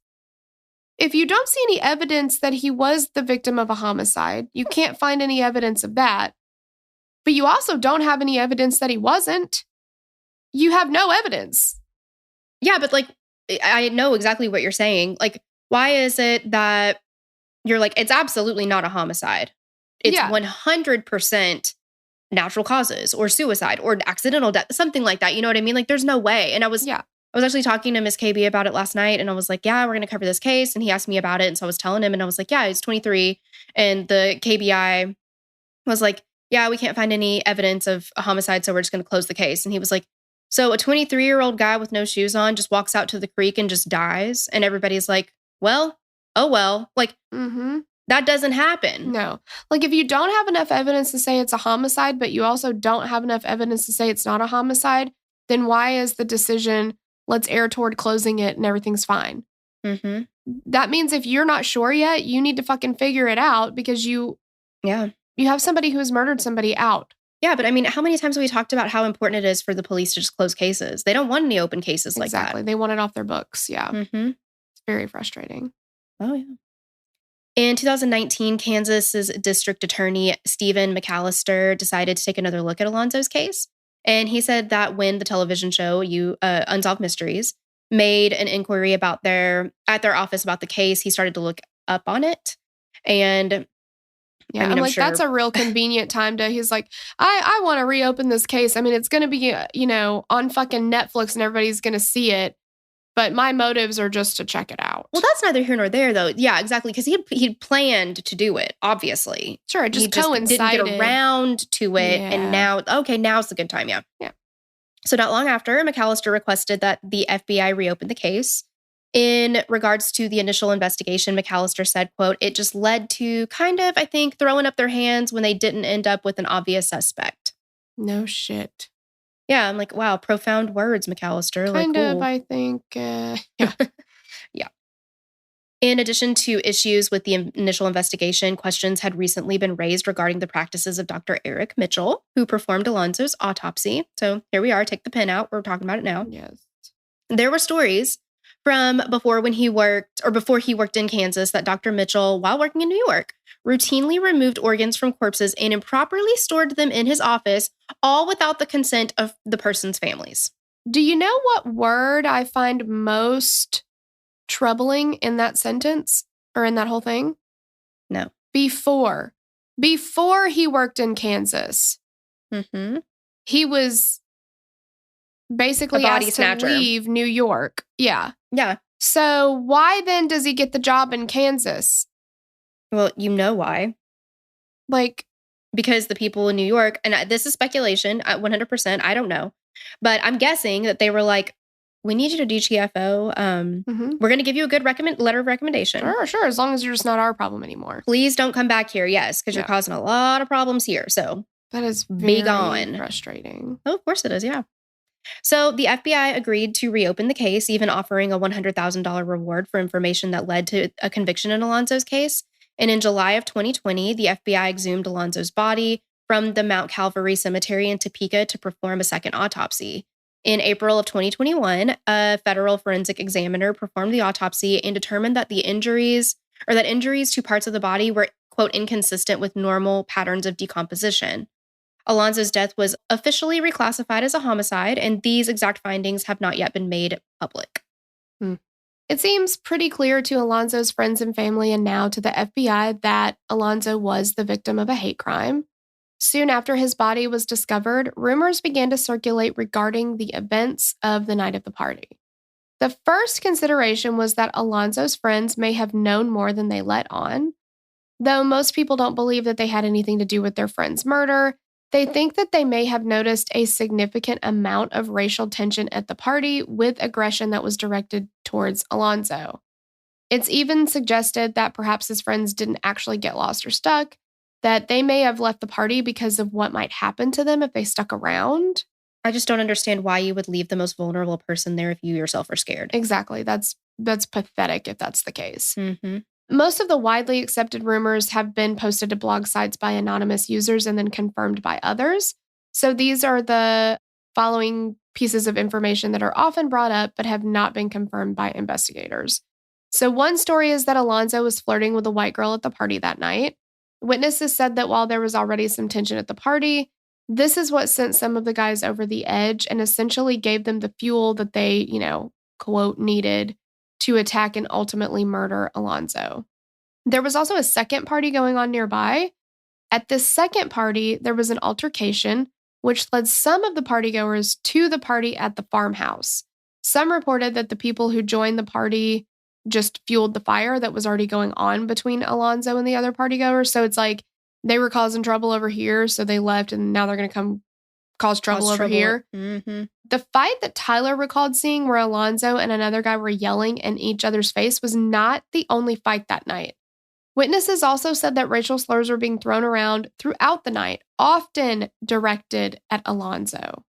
if you don't see any evidence that he was the victim of a homicide, you can't find any evidence of that, but you also don't have any evidence that he wasn't, you have no evidence. Yeah, but like, I know exactly what you're saying. Like, why is it that you're like, it's absolutely not a homicide? It's 100% natural causes or suicide or accidental death, something like that. You know what I mean? Like, there's no way. And I was actually talking to Miss KB about it last night, and I was like, yeah, we're going to cover this case. And he asked me about it. And so I was telling him, and I was like, yeah, he's 23. And the KBI was like, yeah, we can't find any evidence of a homicide, so we're just going to close the case. And he was like, so a 23-year-old guy with no shoes on just walks out to the creek and just dies. And everybody's like, well, oh, well. Like, that doesn't happen. No. Like, if you don't have enough evidence to say it's a homicide, but you also don't have enough evidence to say it's not a homicide, then why is the decision, let's err toward closing it and everything's fine? That means if you're not sure yet, you need to fucking figure it out because you have somebody who has murdered somebody out. Yeah, but I mean, how many times have we talked about how important it is for the police to just close cases? They don't want any open cases like that. Exactly. They want it off their books. Yeah. It's very frustrating. Oh, yeah. In 2019, Kansas's district attorney, Stephen McAllister, decided to take another look at Alonzo's case. And he said that when the television show, Unsolved Mysteries, made an inquiry at their office about the case, he started to look up on it. And yeah, I mean, I'm like, sure that's a real convenient time to, he's like, I want to reopen this case. I mean, it's going to be, on fucking Netflix and everybody's going to see it. But my motives are just to check it out. Well, that's neither here nor there, though. Yeah, exactly. Because he'd planned to do it, obviously. Sure, it just coincided. Didn't get around to it. Yeah. And now's the good time, yeah. Yeah. So not long after, McAllister requested that the FBI reopen the case. In regards to the initial investigation, McAllister said, quote, it just led to kind of, I think, throwing up their hands when they didn't end up with an obvious suspect. No shit. Yeah, I'm like, wow, profound words, McAllister. Kind of, I think. Yeah. Yeah. In addition to issues with the initial investigation, questions had recently been raised regarding the practices of Dr. Eric Mitchell, who performed Alonzo's autopsy. So here we are, take the pen out. We're talking about it now. Yes. There were stories from before he worked in Kansas that Dr. Mitchell, while working in New York, routinely removed organs from corpses and improperly stored them in his office, all without the consent of the person's families. Do you know what word I find most troubling in that sentence or in that whole thing? No. Before he worked in Kansas, he was basically asked to leave New York. Yeah. Yeah. So why then does he get the job in Kansas? Well, you know why. Like, because the people in New York, and this is speculation, 100%, I don't know. But I'm guessing that they were like, we need you to do GFO. We're going to give you a good letter of recommendation. Sure. As long as you're just not our problem anymore. Please don't come back here. Yes, because you're causing a lot of problems here. So that is be gone. Frustrating. Oh, of course it is. Yeah. So the FBI agreed to reopen the case, even offering a $100,000 reward for information that led to a conviction in Alonzo's case. And in July of 2020, the FBI exhumed Alonzo's body from the Mount Calvary Cemetery in Topeka to perform a second autopsy. In April of 2021, a federal forensic examiner performed the autopsy and determined that injuries to parts of the body were, quote, inconsistent with normal patterns of decomposition. Alonzo's death was officially reclassified as a homicide, and these exact findings have not yet been made public. It seems pretty clear to Alonzo's friends and family and now to the FBI that Alonzo was the victim of a hate crime. Soon after his body was discovered, rumors began to circulate regarding the events of the night of the party. The first consideration was that Alonzo's friends may have known more than they let on. Though most people don't believe that they had anything to do with their friend's murder, they think that they may have noticed a significant amount of racial tension at the party with aggression that was directed towards Alonzo. It's even suggested that perhaps his friends didn't actually get lost or stuck, that they may have left the party because of what might happen to them if they stuck around. I just don't understand why you would leave the most vulnerable person there if you yourself are scared. Exactly. That's pathetic if that's the case. Most of the widely accepted rumors have been posted to blog sites by anonymous users and then confirmed by others. So these are the following pieces of information that are often brought up but have not been confirmed by investigators. So one story is that Alonzo was flirting with a white girl at the party that night. Witnesses said that while there was already some tension at the party, this is what sent some of the guys over the edge and essentially gave them the fuel that they, quote, needed to attack and ultimately murder Alonzo. There was also a second party going on nearby. At this second party, there was an altercation, which led some of the partygoers to the party at the farmhouse. Some reported that the people who joined the party just fueled the fire that was already going on between Alonzo and the other partygoers. So it's like they were causing trouble over here, so they left, and now they're going to come cause trouble over here. Mm-hmm. The fight that Tyler recalled seeing where Alonzo and another guy were yelling in each other's face was not the only fight that night. Witnesses also said that racial slurs were being thrown around throughout the night, often directed at Alonzo.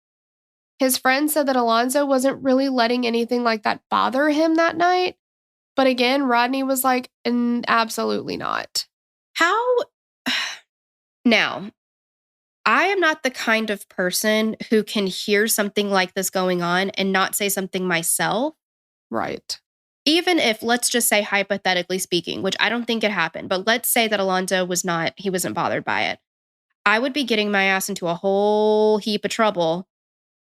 His friend said that Alonzo wasn't really letting anything like that bother him that night. But again, Rodney was like, absolutely not. How? Now, I am not the kind of person who can hear something like this going on and not say something myself. Right. Even if, let's just say hypothetically speaking, which I don't think it happened, but let's say that Alonzo wasn't bothered by it. I would be getting my ass into a whole heap of trouble,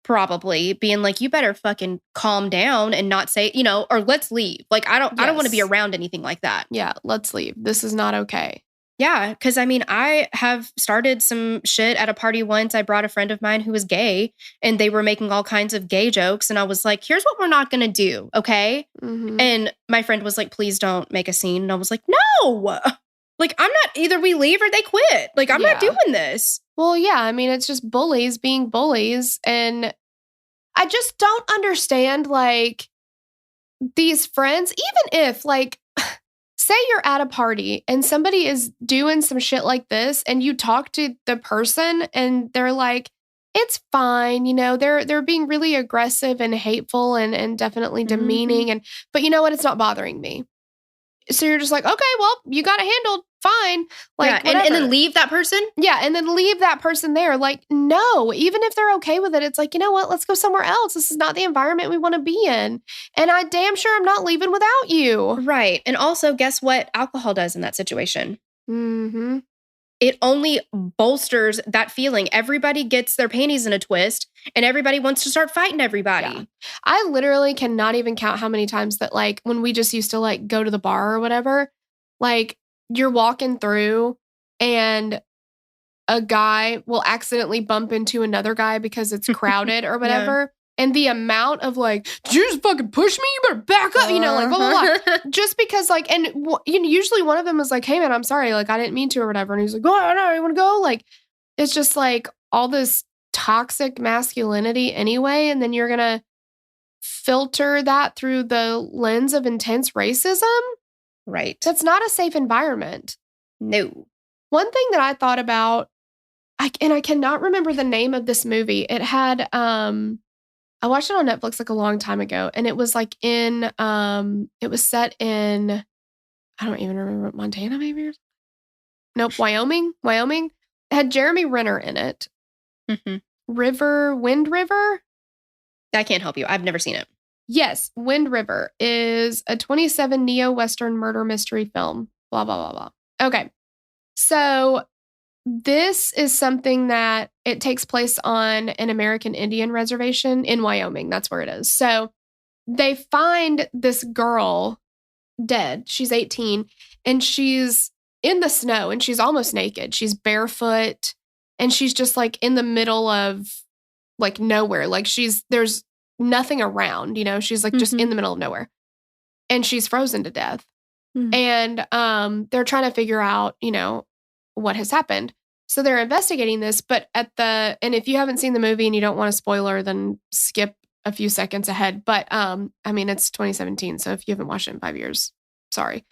probably being like, you better fucking calm down and not say, or let's leave. Like, I don't want to be around anything like that. Yeah, let's leave. This is not okay. Yeah, because I have started some shit at a party once. I brought a friend of mine who was gay, and they were making all kinds of gay jokes. And I was like, here's what we're not going to do, okay? Mm-hmm. And my friend was like, please don't make a scene. And I was like, no! Like, I'm not, either we leave or they quit. Like, I'm not doing this. Well, yeah, it's just bullies being bullies. And I just don't understand, like, these friends, even if, like, say you're at a party and somebody is doing some shit like this and you talk to the person and they're like, it's fine. They're being really aggressive and hateful and definitely demeaning. Mm-hmm. But you know what? It's not bothering me. So you're just like, okay, well, you got it handled. Fine. Like, yeah, and then leave that person? Yeah, and then leave that person there. Like, no, even if they're okay with it, it's like, you know what? Let's go somewhere else. This is not the environment we want to be in. And I damn sure I'm not leaving without you. Right. And also, guess what alcohol does in that situation? Mm-hmm. It only bolsters that feeling. Everybody gets their panties in a twist and everybody wants to start fighting everybody. Yeah. I literally cannot even count how many times that, like, when we just used to, like, go to the bar or whatever, like, you're walking through and a guy will accidentally bump into another guy because it's crowded or whatever. Yeah. And the amount of, like, did you just fucking push me? You better back up, like, blah, blah, blah. Just because, like, and usually one of them is like, hey, man, I'm sorry. Like, I didn't mean to or whatever. And he's like, oh, no, you want to go? Like, it's just, like, all this toxic masculinity anyway. And then you're going to filter that through the lens of intense racism. Right. That's not a safe environment. No. One thing that I thought about, and I cannot remember the name of this movie. It had, I watched it on Netflix like a long time ago, and it was like it was set in, I don't even remember, Montana maybe? Or nope, Wyoming. It had Jeremy Renner in it. Mm-hmm. Wind River? I can't help you. I've never seen it. Yes, Wind River is a 27 neo-Western murder mystery film. Blah, blah, blah, blah. Okay. So this is something that it takes place on an American Indian reservation in Wyoming. That's where it is. So they find this girl dead. She's 18 and she's in the snow and she's almost naked. She's barefoot and she's just like in the middle of like nowhere. Like there's nothing around, she's like just in the middle of nowhere and she's frozen to death. And they're trying to figure out, what has happened. So they're investigating this, but and if you haven't seen the movie and you don't want a spoiler, then skip a few seconds ahead. But it's 2017. So if you haven't watched it in 5 years, sorry.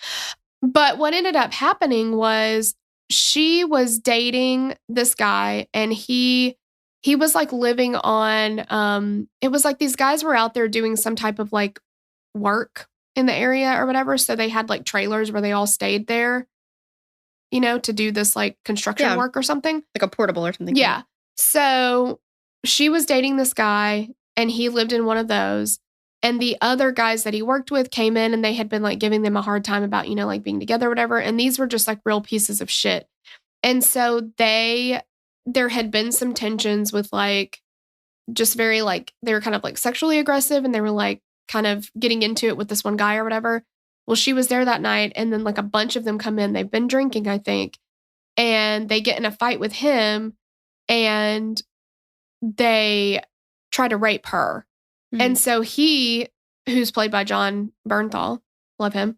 But what ended up happening was she was dating this guy and he was like living on, it was like these guys were out there doing some type of like work in the area or whatever. So they had like trailers where they all stayed there, to do this like construction work or something. Like a portable or something. Yeah. So she was dating this guy and he lived in one of those. And the other guys that he worked with came in and they had been like giving them a hard time about, like being together or whatever. And these were just like real pieces of shit. And so there had been some tensions with like, just very like, they were kind of like sexually aggressive and they were like kind of getting into it with this one guy or whatever. Well, she was there that night and then like a bunch of them come in. They've been drinking, I think, and they get in a fight with him and they try to rape her. And so he, who's played by John Bernthal, love him,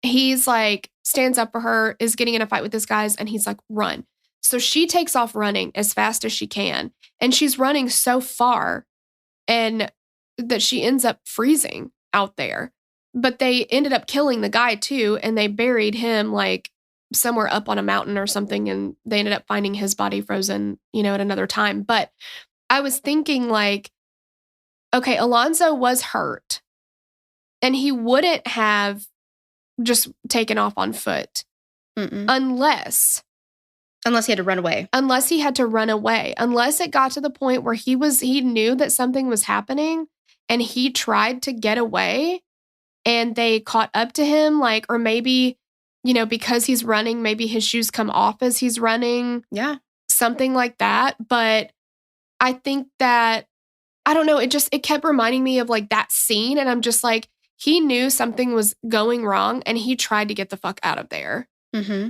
he's like stands up for her, is getting in a fight with this guy, and he's like, run. So she takes off running as fast as she can. And she's running so far and that she ends up freezing out there. But they ended up killing the guy too. And they buried him like somewhere up on a mountain or something. And they ended up finding his body frozen, at another time. But I was thinking like, okay, Alonzo was hurt and he wouldn't have just taken off on foot unless he had to run away. Unless he had to run away. Unless it got to the point where he knew that something was happening and he tried to get away and they caught up to him, like, or maybe, because he's running, maybe his shoes come off as he's running. Yeah. Something like that. But I think that, I don't know, it kept reminding me of like that scene. And I'm just like, he knew something was going wrong and he tried to get the fuck out of there. Mm-hmm.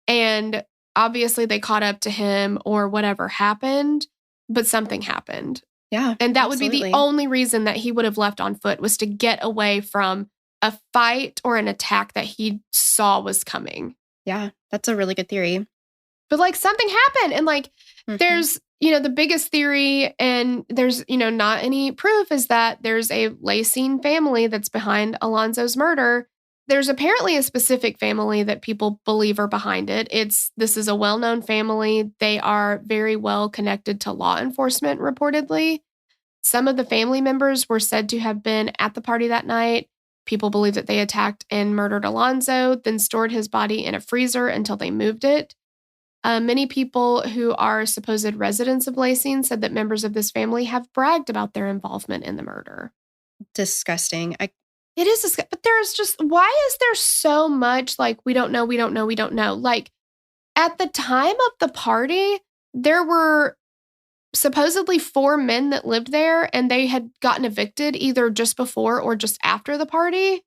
And obviously they caught up to him or whatever happened, but something happened. Yeah. And that would be the only reason that he would have left on foot, was to get away from a fight or an attack that he saw was coming. Yeah, that's a really good theory. But like something happened and like there's, the biggest theory, and there's, not any proof, is that there's a Lacine family that's behind Alonzo's murder. There's apparently a specific family that people believe are behind it. This is a well-known family. They are very well connected to law enforcement, reportedly. Some of the family members were said to have been at the party that night. People believe that they attacked and murdered Alonzo, then stored his body in a freezer until they moved it. Many people who are supposed residents of Lacine said that members of this family have bragged about their involvement in the murder. Disgusting. It is disgusting, but there's just, why is there so much like, we don't know? Like at the time of the party, there were supposedly 4 men that lived there and they had gotten evicted either just before or just after the party.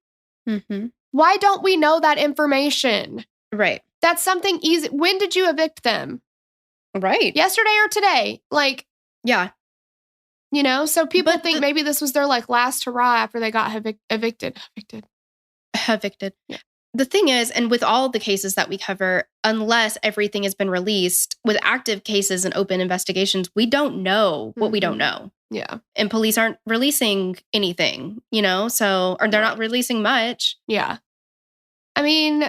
Mm-hmm. Why don't we know that information? Right. That's something easy. When did you evict them? Right. Yesterday or today? Like, yeah. So people think maybe this was their like last hurrah after they got evicted. Yeah. The thing is, and with all the cases that we cover, unless everything has been released, with active cases and open investigations, we don't know what we don't know. Yeah. And police aren't releasing anything, or they're not releasing much. Yeah. I mean,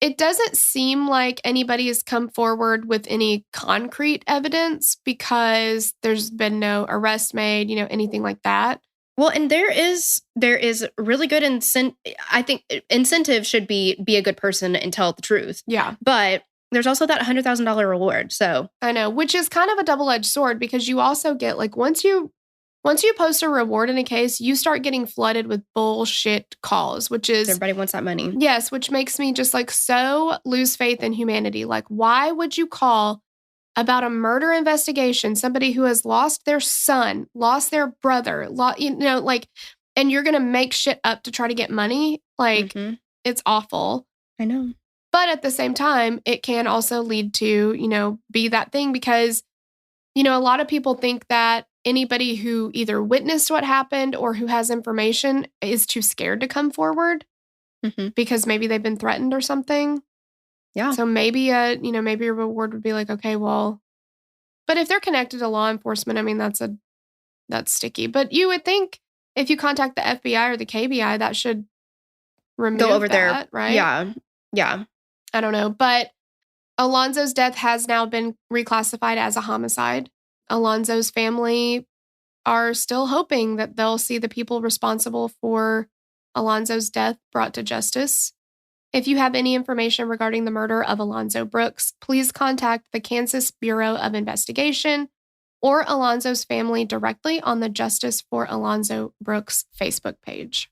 it doesn't seem like anybody has come forward with any concrete evidence because there's been no arrest made, anything like that. Well, and there is really good I think incentive should be a good person and tell the truth. Yeah. But there's also that $100,000 reward. So I know, which is kind of a double-edged sword because you also get like once you post a reward in a case, you start getting flooded with bullshit calls, which is everybody wants that money. Yes, which makes me just like so lose faith in humanity. Like, why would you call about a murder investigation, somebody who has lost their son, lost their brother, and you're going to make shit up to try to get money? Like, It's awful. I know. But at the same time, it can also lead to, be that thing because, a lot of people think that anybody who either witnessed what happened or who has information is too scared to come forward because maybe they've been threatened or something. Yeah. So maybe a reward would be like, okay, well, but if they're connected to law enforcement, I mean, that's sticky. But you would think if you contact the FBI or the KBI, that should remove go over that, there, right? Yeah. Yeah. I don't know. But Alonzo's death has now been reclassified as a homicide. Alonzo's family are still hoping that they'll see the people responsible for Alonzo's death brought to justice. If you have any information regarding the murder of Alonzo Brooks, please contact the Kansas Bureau of Investigation or Alonzo's family directly on the Justice for Alonzo Brooks Facebook page.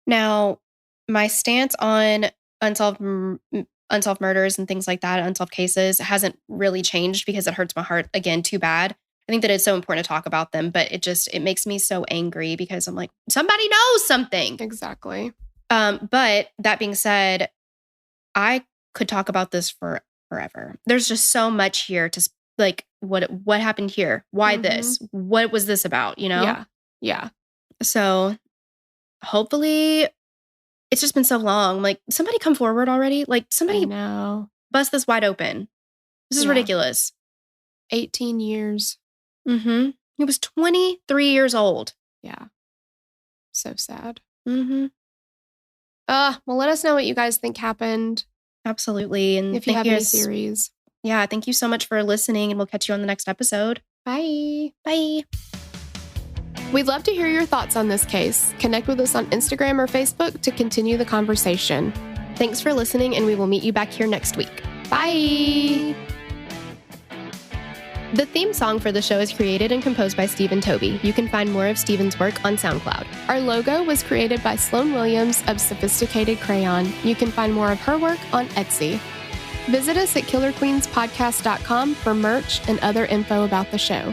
Now, my stance on unsolved murders and things like that, unsolved cases, hasn't really changed because it hurts my heart, again, too bad. I think that it's so important to talk about them, but it makes me so angry because I'm like, somebody knows something. Exactly. But that being said, I could talk about this for forever. There's just so much here to like, what happened here? Why this? What was this about? Yeah. Yeah. So hopefully it's just been so long. Like, somebody come forward already. Like, I somebody know. bust this wide open. This is Yeah. ridiculous. 18 years. Mm-hmm. He was 23 years old. Yeah. So sad. Mm-hmm. Well, let us know what you guys think happened. Absolutely. And If you have any theories. Yeah, thank you so much for listening, and we'll catch you on the next episode. Bye. Bye. We'd love to hear your thoughts on this case. Connect with us on Instagram or Facebook to continue the conversation. Thanks for listening, and we will meet you back here next week. Bye. The theme song for the show is created and composed by Stephen Toby. You can find more of Stephen's work on SoundCloud. Our logo was created by Sloan Williams of Sophisticated Crayon. You can find more of her work on Etsy. Visit us at killerqueenspodcast.com for merch and other info about the show.